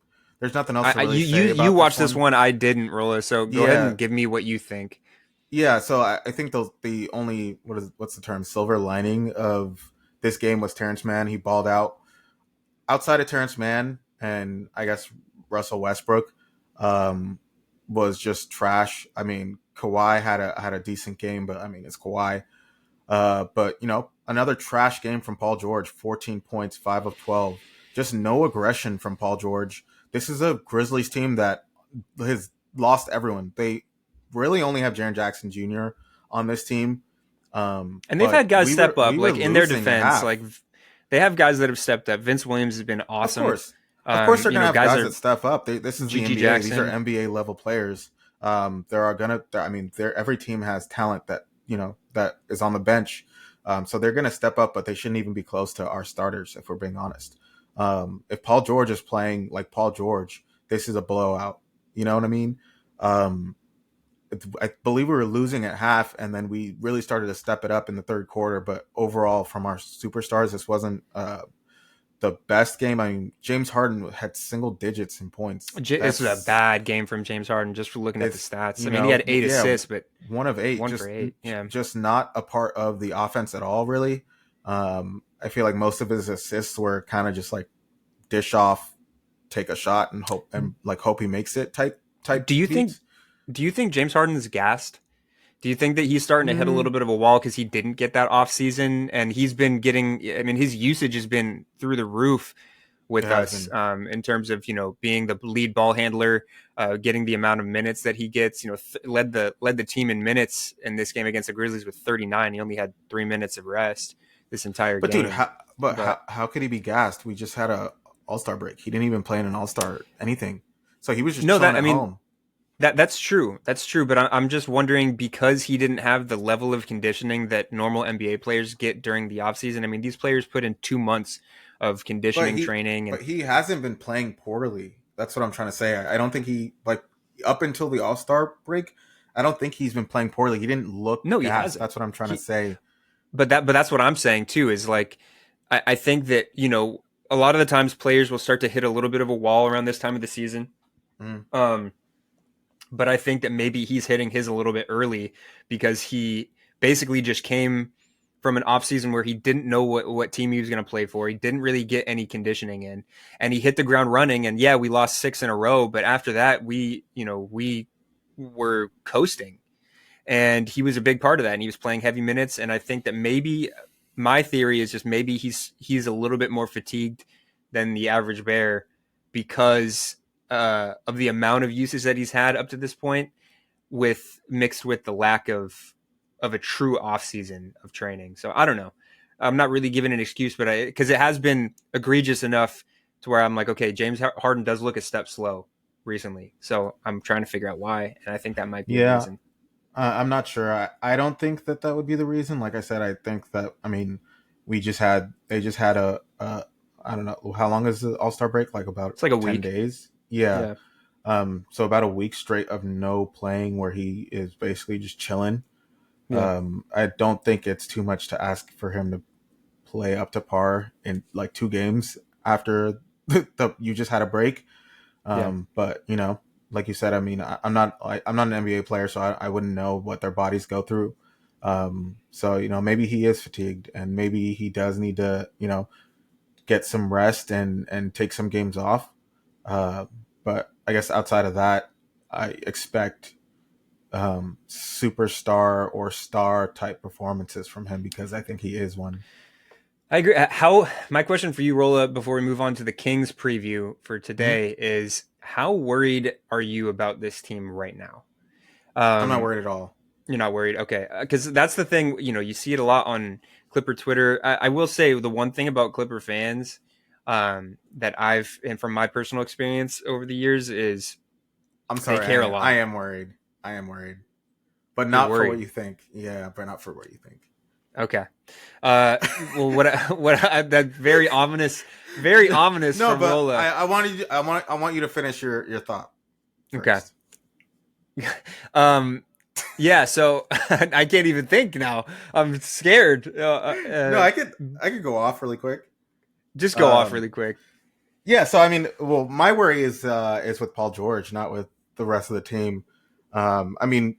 There's nothing else to really you say you about this watched this one. one. I didn't, Rolla. So go ahead Yeah, and give me what you think. yeah. So I think the only what's the term, silver lining of this game was Terrence Mann. He balled out. Outside of Terrence Mann and I guess Russell Westbrook, um, was just trash. I mean, Kawhi had a decent game, but I mean it's Kawhi. But another trash game from Paul George, 14 points, 5 of 12. Just no aggression from Paul George. This is a Grizzlies team that has lost everyone. They really only have Jaren Jackson Jr. on this team. And they've But had guys step up. we were Like in their losing at defense, like half. they have guys that have stepped up. Vince Williams has been Of awesome. course, of course, they're gonna have Guys guys that are step up. This is the GG NBA. These are Jackson. NBA level players. There are gonna. I mean, every team has talent that that is on the bench. So they're gonna step up, but they shouldn't even be close to our starters if we're being honest. If Paul George is playing like Paul George, this is a blowout. You know what I mean? Um, I believe we were losing at half, and then we really started to step it up in the third quarter. But overall, from our superstars, this wasn't the best game. I mean, James Harden had single digits in points. This was a bad game from James Harden. Just for looking at the It's stats, I mean, he had eight yeah, assists, but 1 of 8, one for eight. Yeah, just not a part of the offense at all. Really, I feel like most of his assists were kind of just like dish off, take a shot, and hope he makes it type do you think? beats. Do you think James Harden is gassed? Do you think that he's starting to hit a little Mm, bit of a wall because he didn't get that off season, and he's been getting? I mean, his usage has been through the roof it with has us been. in terms of being the lead ball handler, getting the amount of minutes that he gets. Led the team in minutes in this game against the Grizzlies with 39. He only had 3 minutes of rest. this entire But dude, game. But how could he be gassed? We just had a All-Star break. He didn't even play in an All-Star anything. So he was just no, chilling that I at mean home. that's true. That's true. But I'm just wondering because he didn't have the level of conditioning that normal NBA players get during the offseason. I mean, these players put in 2 months of But conditioning he training, and but he hasn't been playing poorly. That's what I'm trying to say. I don't think he like up until the All-Star break, I don't think he's been playing poorly. He didn't look no, he gassed. hasn't. That's what I'm trying to He, say. but that's what I'm saying too. Is like I think that a lot of the times players will start to hit a little bit of a wall around this time of the season. Mm. Um, but I think that maybe he's hitting his a little bit early because he basically just came from an offseason where he didn't know what team he was going to play for. He didn't really get any conditioning in, and he hit the ground running. And yeah, we lost 6 in a row, but after that, we were coasting, and he was a big part of that. And he was playing heavy minutes. And I think that maybe my theory is just maybe he's a little bit more fatigued than the average Bear because of the amount of usage that he's had up to this point, with mixed with the lack of a true off season of training. So I don't know. I'm not really giving an excuse, but because it has been egregious enough to where I'm like, okay, James Harden does look a step slow recently. So I'm trying to figure out why, and I think that might be a Yeah, reason. I'm not sure. I don't think that that would be the reason. Like I said, I think that I mean, they just had a I don't know how long is the All Star break? Like about It's like a 10 week. days. Yeah. Yeah. So about a week straight of no playing, where he is basically just chilling. Yeah. I don't think it's too much to ask for him to play up to par in like 2 games after you just had a break. Yeah. But like you said, I mean, I'm not an NBA player, so I wouldn't know what their bodies go through. So maybe he is fatigued, and maybe he does need to get some rest and take some games off. Uh, but I guess outside of that, I expect superstar or star type performances from him because I think he is one. I agree. How my question for you, Rolla, before we move on to the Kings preview for Mhm. today is how worried are you about this team right now? I'm not Um, worried at all. You're not worried, okay? Because that's the thing. You see it a lot on Clipper Twitter. I will say the one thing about Clipper fans that and from my personal experience over the years is I'm they sorry, care a I lot. am worried. I am worried, but You're not for what worried. you think. Yeah, but not for what you think. Okay. Well, that very ominous No, from but Rolla. I want you to finish your thought Okay. first. Um, yeah. So I can't even think now. I'm scared. No, I could go off really quick. Just go off Um, really quick. yeah, so I mean, well, my worry is with Paul George, not with the rest of the team. I mean,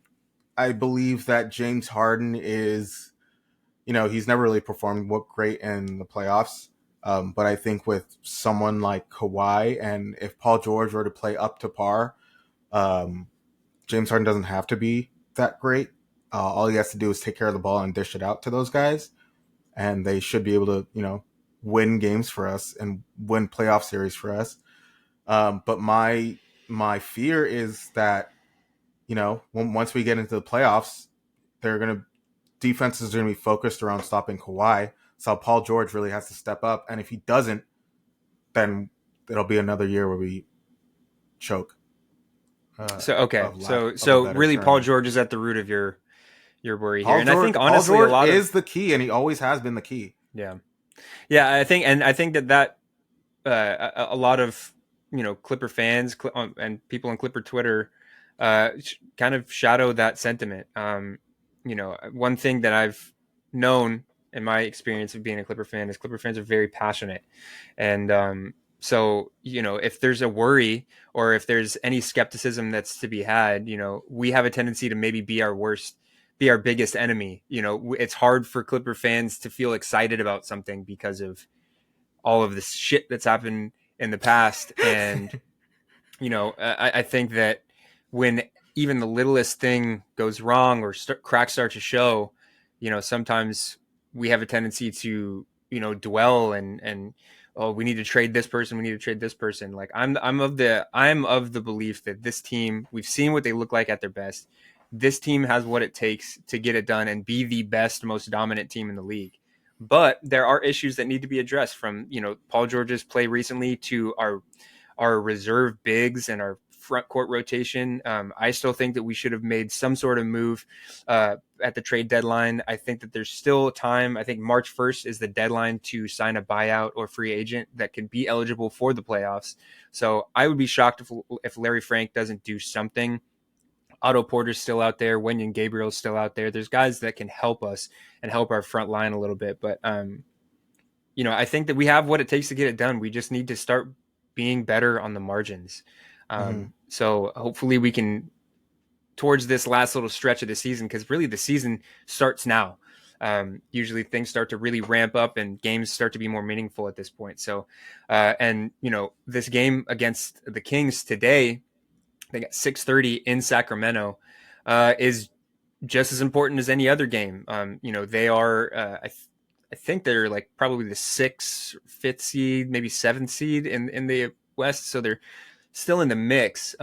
I believe that James Harden is, he's never really performed great in the playoffs. But I think with someone like Kawhi, and if Paul George were to play up to par, um, James Harden doesn't have to be that great. All he has to do is take care of the ball and dish it out to those guys, and they should be able to, win games for us and win playoff series for us. But my fear is that once we get into the playoffs, they're gonna defenses are gonna be focused around stopping Kawhi. So Paul George really has to step up, and if he doesn't, then it'll be another year where we choke. So okay. Of lack of a So better really, Paul term. George is at the root of your worry here, and I think Paul honestly, a George lot of is the key, and he always has been the key. yeah, yeah. I think that a lot of Clipper fans and people on Clipper Twitter kind of shadow that sentiment. One thing that I've known in my experience of being a Clipper fan is Clipper fans are very passionate, and so if there's a worry or if there's any skepticism that's to be had, we have a tendency to maybe be our biggest enemy. It's hard for Clipper fans to feel excited about something because of all of this shit that's happened in the past. And, I think that when even the littlest thing goes wrong or cracks start to show, sometimes we have a tendency to, dwell and, oh, we need to trade this person. We need to trade this person. Like I'm of the belief that this team, we've seen what they look like at their best. This team has what it takes to get it done and be the best, most dominant team in the league. But there are issues that need to be addressed, from Paul George's play recently to our reserve bigs and our front court rotation. I still think that we should have made some sort of move at the trade deadline. I think that there's still time. I think March 1st is the deadline to sign a buyout or free agent that can be eligible for the playoffs. So I would be shocked if Larry Frank doesn't do something. Otto Porter's still out there. Wenyen Gabriel's still out there. There's guys that can help us and help our front line a little bit. But, I think that we have what it takes to get it done. We just need to start being better on the margins. So hopefully we can, towards this last little stretch of the season, because really the season starts now. Usually things start to really ramp up and games start to be more meaningful at this point. So, this game against the Kings today, they got 6:30 in Sacramento, is just as important as any other game. They are, I think they're like probably the 6th, 5th seed, maybe 7th seed in the West. So they're still in the mix.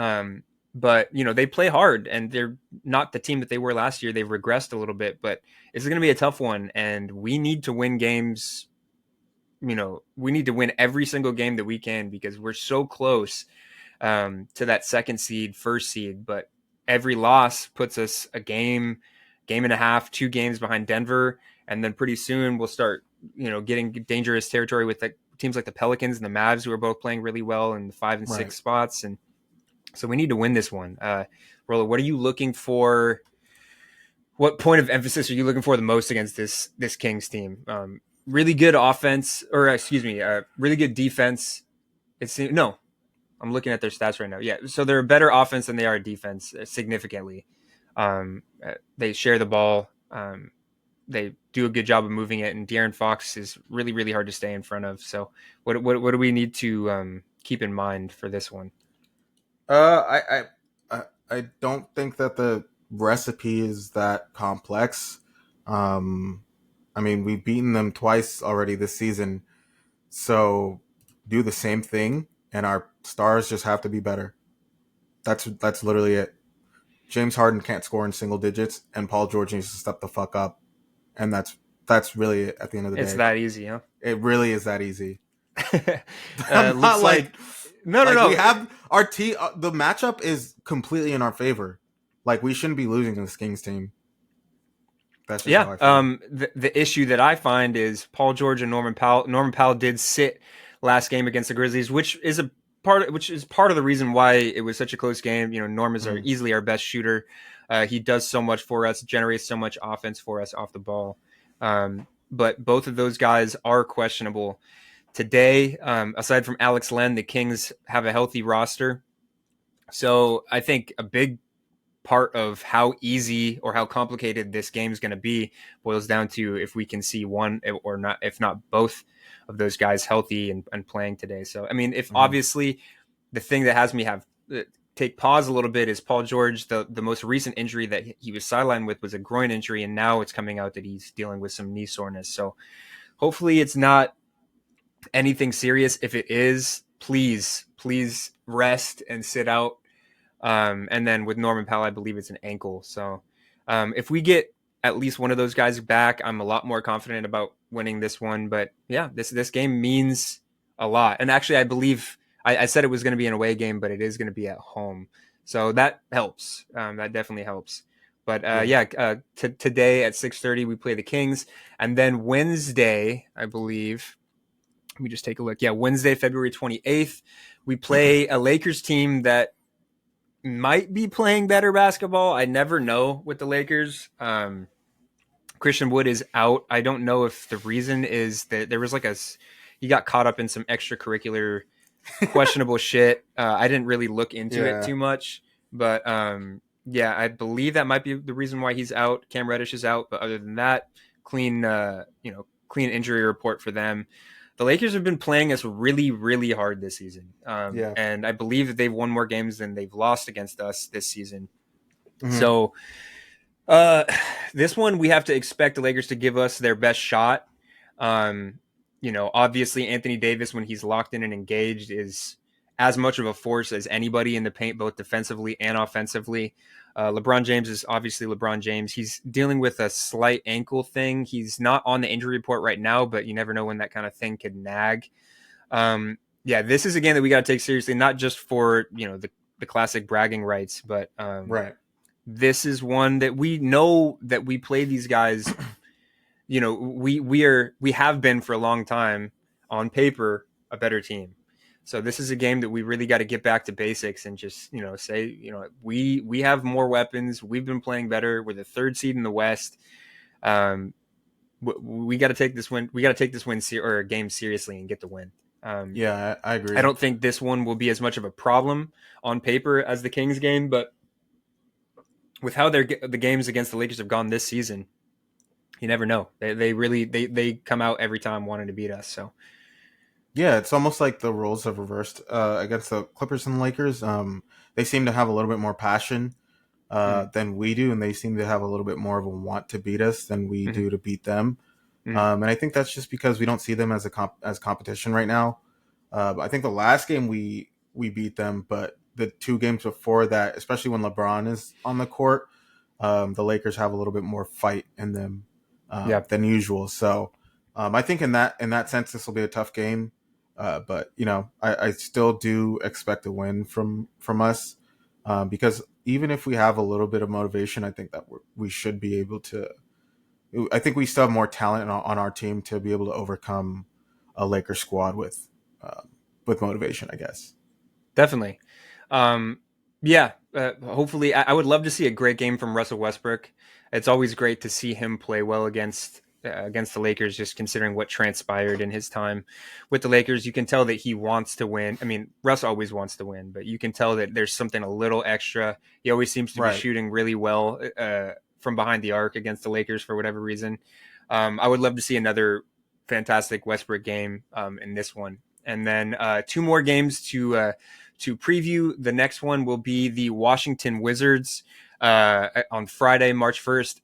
But they play hard, and they're not the team that they were last year. They've regressed a little bit, but it's going to be a tough one, and we need to win games. We need to win every single game that we can, because we're so close to that 2nd seed, 1st seed. But every loss puts us a game and a half, 2 games behind Denver, and then pretty soon we'll start getting dangerous territory with teams like the Pelicans and the Mavs, who are both playing really well in the 5 and 6 spots. And so we need to win this one. Rola, what are you looking for? What point of emphasis are you looking for the most against this Kings team? Really good offense, or excuse me, really good defense. I'm looking at their stats right now. Yeah, so they're a better offense than they are defense, significantly. They share the ball. They do a good job of moving it, and De'Aaron Fox is really, really hard to stay in front of. So what do we need to keep in mind for this one? I don't think that the recipe is that complex. We've beaten them twice already this season, so do the same thing, and our stars just have to be better. That's literally it. James Harden can't score in single digits, and Paul George needs to step the fuck up, and that's really it at the end of the day. It's that easy, huh? It really is that easy. I'm not like no. We have our team. The matchup is completely in our favor. Like, we shouldn't be losing to this Kings team. That's just how I feel. The issue that I find is Paul George and Norman Powell. Norman Powell did sit last game against the Grizzlies, which is part of the reason why it was such a close game. Norm is easily our best shooter. He does so much for us, generates so much offense for us off the ball. But both of those guys are questionable today. Aside from Alex Len, the Kings have a healthy roster. So I think a big part of how easy or how complicated this game is going to be boils down to if we can see one or not, if not both of those guys healthy and playing today. So, if obviously the thing that has me take pause a little bit is Paul George, the most recent injury that he was sidelined with was a groin injury, and now it's coming out that he's dealing with some knee soreness. So hopefully it's not anything serious. If it is, please rest and sit out. And then with Norman Powell, I believe it's an ankle. So if we get at least one of those guys back, I'm a lot more confident about winning this one. But yeah, this game means a lot. And actually, I believe I said it was going to be an away game, but it is going to be at home. So that helps. That definitely helps. But today at 6:30, we play the Kings. And then Wednesday, I believe, let me just take a look. Yeah, Wednesday, February 28th, we play a Lakers team that might be playing better basketball. I never know with the Lakers. Christian Wood is out. I don't know if the reason is that there was he got caught up in some extracurricular questionable shit. I didn't really look into it too much, but I believe that might be the reason why he's out. Cam Reddish is out, but other than that, clean injury report for them. The Lakers have been playing us really, really hard this season. And I believe that they've won more games than they've lost against us this season. Mm-hmm. So this one, we have to expect the Lakers to give us their best shot. Obviously Anthony Davis, when he's locked in and engaged, is as much of a force as anybody in the paint, both defensively and offensively. LeBron James is obviously LeBron James. He's dealing with a slight ankle thing. He's not on the injury report right now, but you never know when that kind of thing could nag. Yeah, this is a game that we got to take seriously, not just for the classic bragging rights, but Right. this is one that we know that we play these guys. We have been for a long time on paper a better team. So this is a game that we really got to get back to basics and just say we have more weapons. We've been playing better. We're the third seed in the West. We got to take this win. We got to take this win or game seriously and get the win. Yeah, I I agree. don't think this one will be as much of a problem on paper as the Kings game, but with how the games against the Lakers have gone this season, you never know. They really they come out every time wanting to beat us. So Yeah, it's almost like the roles have reversed against the Clippers and Lakers. They seem to have a little bit more passion mm, than we do, and they seem to have a little bit more of a want to beat us than we mm, do to beat them. mm, And I think that's just because we don't see them as as competition right now. I think the last game we beat them, but the two games before that, especially when LeBron is on the court, the Lakers have a little bit more fight in them yeah, than usual. So I think in that sense, this will be a tough game. But I still do expect a win from us because even if we have a little bit of motivation, I think that we should be able to. I think we still have more talent on our team to be able to overcome a Lakers squad uh, with motivation, I guess. definitely. Yeah, hopefully, I would love to see a great game from Russell Westbrook. It's always great to see him play well against the Lakers. Just considering what transpired in his time with the Lakers, you can tell that he wants to win. I mean, Russ always wants to win, but you can tell that there's something a little extra. He always seems to be Right. shooting really well from behind the arc against the Lakers for whatever reason. I would love to see another fantastic Westbrook game in this one, and then two more games to preview. The next one will be the Washington Wizards on Friday, March 1st.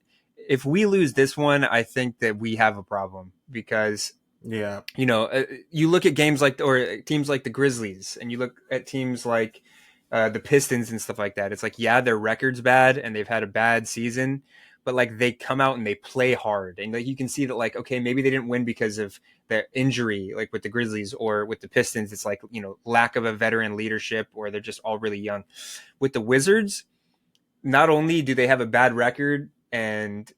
If we lose this one, I think that we have a problem because Yeah. you look at games like or teams like the Grizzlies, and you look at teams like the Pistons and stuff like that. It's like, yeah, their record's bad and they've had a bad season, but like they come out and they play hard, and like you can see that like okay, maybe they didn't win because of the injury, like with the Grizzlies or with the Pistons. It's like lack of a veteran leadership, or they're just all really young. With the Wizards, not only do they have a bad record and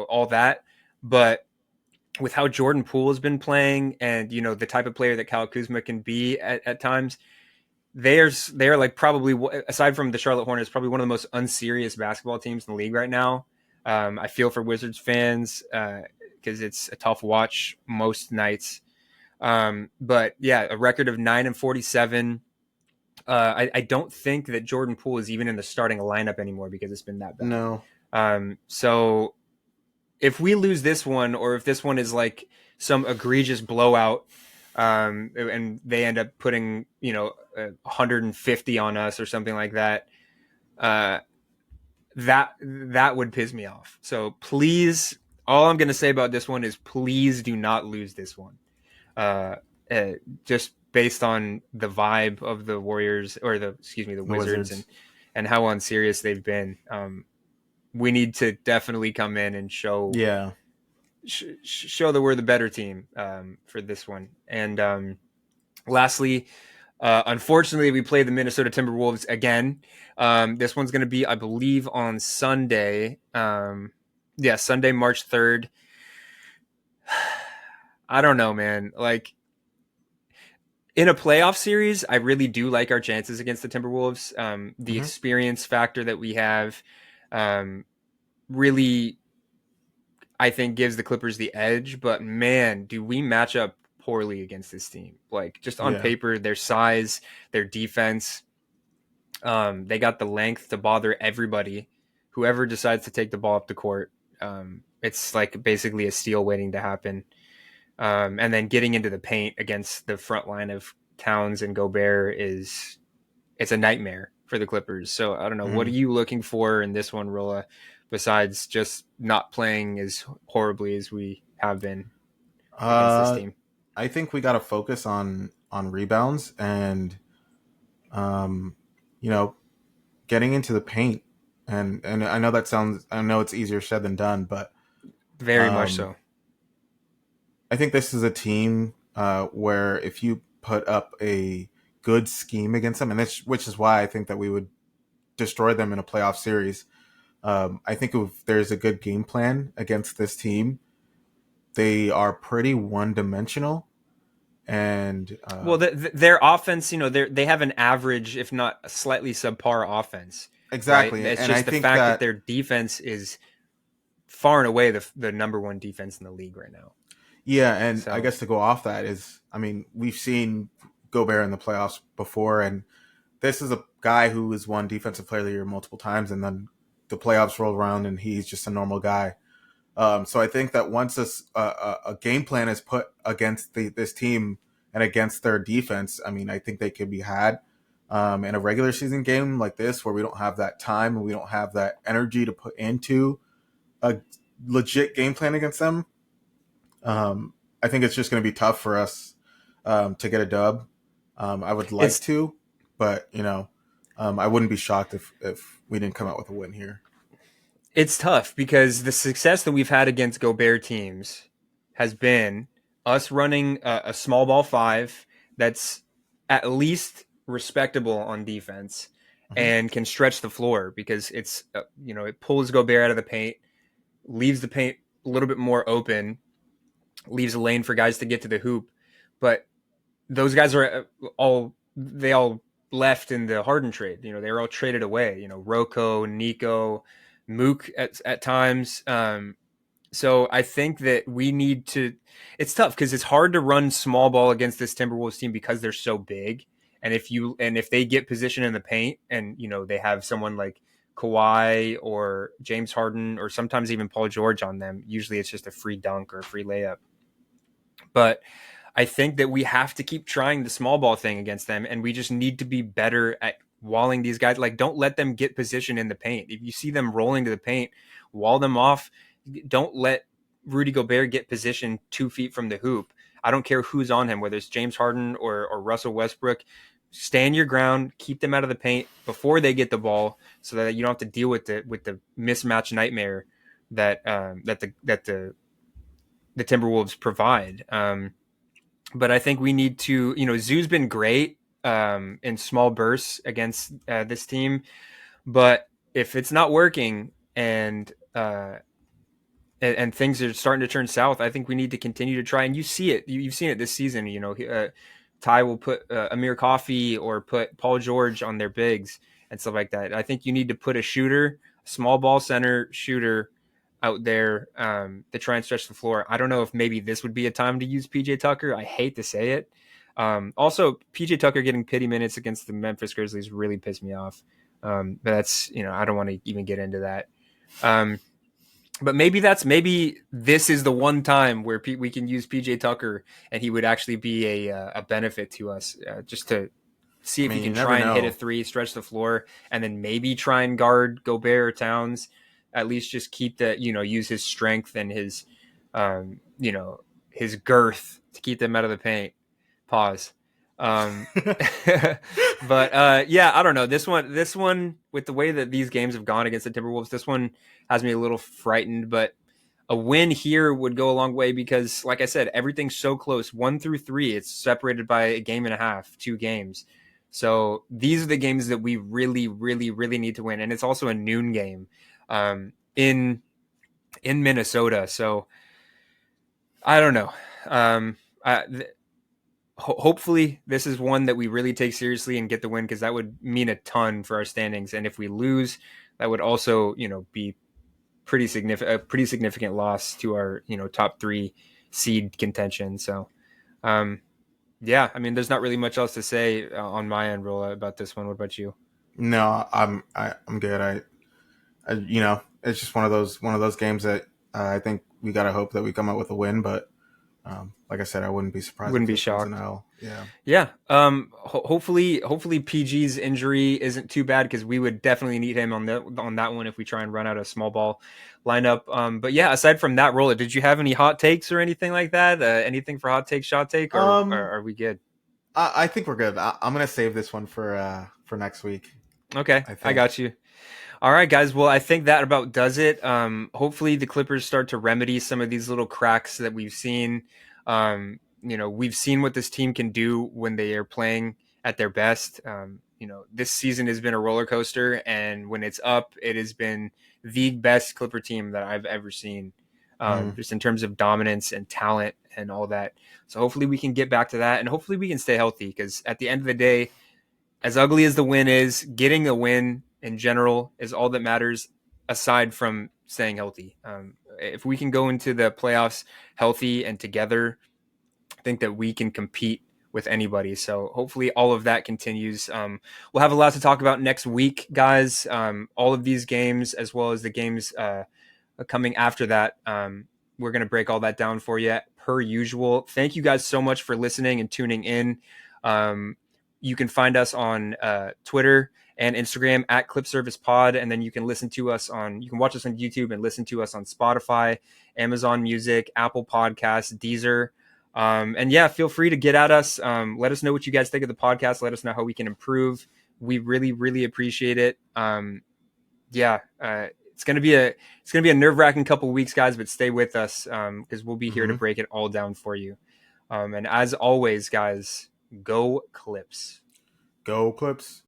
all that, but with how Jordan Poole has been playing and the type of player that Kyle Kuzma can be at times, they're like probably, aside from the Charlotte Hornets, probably one of the most unserious basketball teams in the league right now. I feel for Wizards fans because it's a tough watch most nights. But yeah, a record of 9-47. I don't think that Jordan Poole is even in the starting lineup anymore because it's been that bad. No. So if we lose this one, or if this one is like some egregious blowout, and they end up putting 150 on us or something like that, uh, that would piss me off. So please, all I'm going to say about this one is please do not lose this one. Uh, uh, just based on the vibe of the Warriors, or the The Wizards, Wizards. and how unserious they've been. We need to definitely come in and Yeah. show that we're the better team for this one. And lastly, unfortunately, we play the Minnesota Timberwolves again. This one's going to be, I believe, on Sunday. Yeah, Sunday, March 3rd. I don't know, man. Like, in a playoff series, I really do like our chances against the Timberwolves. The Hmm. experience factor that we have really, I think, gives the Clippers the edge. But man, do we match up poorly against this team. Like, just on Yeah. paper, their size, their defense, they got the length to bother everybody. Whoever decides to take the ball up the court, it's like basically a steal waiting to happen. And then getting into the paint against the front line of Towns and Gobert it's a nightmare for the Clippers. So I don't know. What are Hmm. you looking for in this one, Rolla, besides just not playing as horribly as we have been against this Uh, team? I think we got to focus on rebounds and Um, you know, getting into the paint, and I know it's easier said than done, but Very much um, so. I think this is a team where if you put up a good scheme against them, which is why I think that we would destroy them in a playoff series. I think if there's a good game plan against this team, they are pretty one dimensional. And Well, their offense, they have an average, if not a slightly subpar offense, right? exactly. It's And I just the think fact that that, their defense is far and away the number one defense in the league right now. yeah, and I So, guess to go off that is, I mean, we've seen Gobert in the playoffs before, and this is a guy who has won Defensive Player of the Year multiple times, and then the playoffs roll around and he's just a normal guy. So I think that once a game plan is put against this team and against their defense, I mean, I think they could be had in a regular season game like this, where we don't have that time and we don't have that energy to put into a legit game plan against them. I think it's just going to be tough for us to get a dub. I would like it's to, but I wouldn't be shocked if we didn't come out with a win here. it's tough because the success that we've had against Gobert teams has been us running a small ball five that's at least respectable on defense Hmm. and can stretch the floor because it pulls Gobert out of the paint, leaves the paint a little bit more open, leaves a lane for guys to get to the hoop. But those guys are all left in the Harden trade. They were all traded away. Rocco, Nico, Mook at times. So I think that we need to. It's tough because it's hard to run small ball against this Timberwolves team because they're so big. And if they get position in the paint, and they have someone like Kawhi or James Harden or sometimes even Paul George on them, usually it's just a free dunk or a free layup. But I think that we have to keep trying the small ball thing against them, and we just need to be better at walling these guys. Like, don't let them get position in the paint. If you see them rolling to the paint, wall them off. Don't let Rudy Gobert get position 2 feet from the hoop. I don't care who's on him, whether it's James Harden or Russell Westbrook. Stand your ground, keep them out of the paint before they get the ball, so that you don't have to deal with the mismatch nightmare that the Timberwolves provide. But I think we need to, Zoo's been great in small bursts against this team, but if it's not working and things are starting to turn south, I think we need to continue to try. And you see it, you've seen it this season. Ty will put Amir Coffey or put Paul George on their bigs and stuff like that. I think you need to put a shooter, a small ball center shooter out there to try and stretch the floor. I don't know if maybe this would be a time to use PJ Tucker. I hate to say it. Also, PJ Tucker getting pity minutes against the Memphis Grizzlies really pissed me off. But that's, I don't want to even get into that. But maybe this is the one time where we can use PJ Tucker and he would actually be a benefit to us, just to see I if he mean, you can never try and hit a know. three, stretch the floor, and then maybe try and guard Gobert or Towns. At least just keep use his strength and um, you know, his girth to keep them out of the paint. Pause. Um, but yeah, I don't know. This one, with the way that these games have gone against the Timberwolves, this one has me a little frightened. But a win here would go a long way because, like I said, everything's so close. 1 through 3, it's separated by a game and a half, 2 games. So these are the games that we really, really, really need to win, and it's also a noon game in Minnesota. So I don't know. Um, I, Hopefully this is one that we really take seriously and get the win, because that would mean a ton for our standings. And if we lose, that would also be pretty significant loss to our top 3 seed contention. So yeah, I mean, there's not really much else to say on my end, Rolla, about this one. What about you? No, I'm good. It's just one of those games that I think we gotta hope that we come out with a win. But like I said, I wouldn't be surprised if Wouldn't be this was an shocked. L. Yeah. Yeah. Hopefully PG's injury isn't too bad, because we would definitely need him on that one if we try and run out a small ball lineup. But yeah, aside from that, Rolla, did you have any hot takes or anything like that? Anything for hot take, shot take, or Um, are we good? I think we're good. I'm gonna save this one for next week. Okay, I I think. got you. All right, guys. Well, I think that about does it. Hopefully, the Clippers start to remedy some of these little cracks that we've seen. We've seen what this team can do when they are playing at their best. This season has been a roller coaster, and when it's up, it has been the best Clipper team that I've ever seen, Mm. just in terms of dominance and talent and all that. So hopefully, we can get back to that, and hopefully, we can stay healthy. Because at the end of the day, as ugly as the win is, getting a win in general is all that matters aside from staying healthy. If we can go into the playoffs healthy and together, I think that we can compete with anybody. So hopefully all of that continues. We'll have a lot to talk about next week, guys. All of these games, as well as the games coming after that. We're going to break all that down for you per usual. Thank you guys so much for listening and tuning in. Um, you can find us on Twitter and Instagram at Clip Service Pod, and then you can you can watch us on YouTube and listen to us on Spotify, Amazon Music, Apple Podcasts, Deezer. And yeah, feel free to get at us. Let us know what you guys think of the podcast. Let us know how we can improve. We really, really appreciate it. Yeah, it's gonna be a nerve wracking couple of weeks, guys. But stay with us because we'll be here to Hmm. break it all down for you. And as always, guys, go Clips. Go Clips.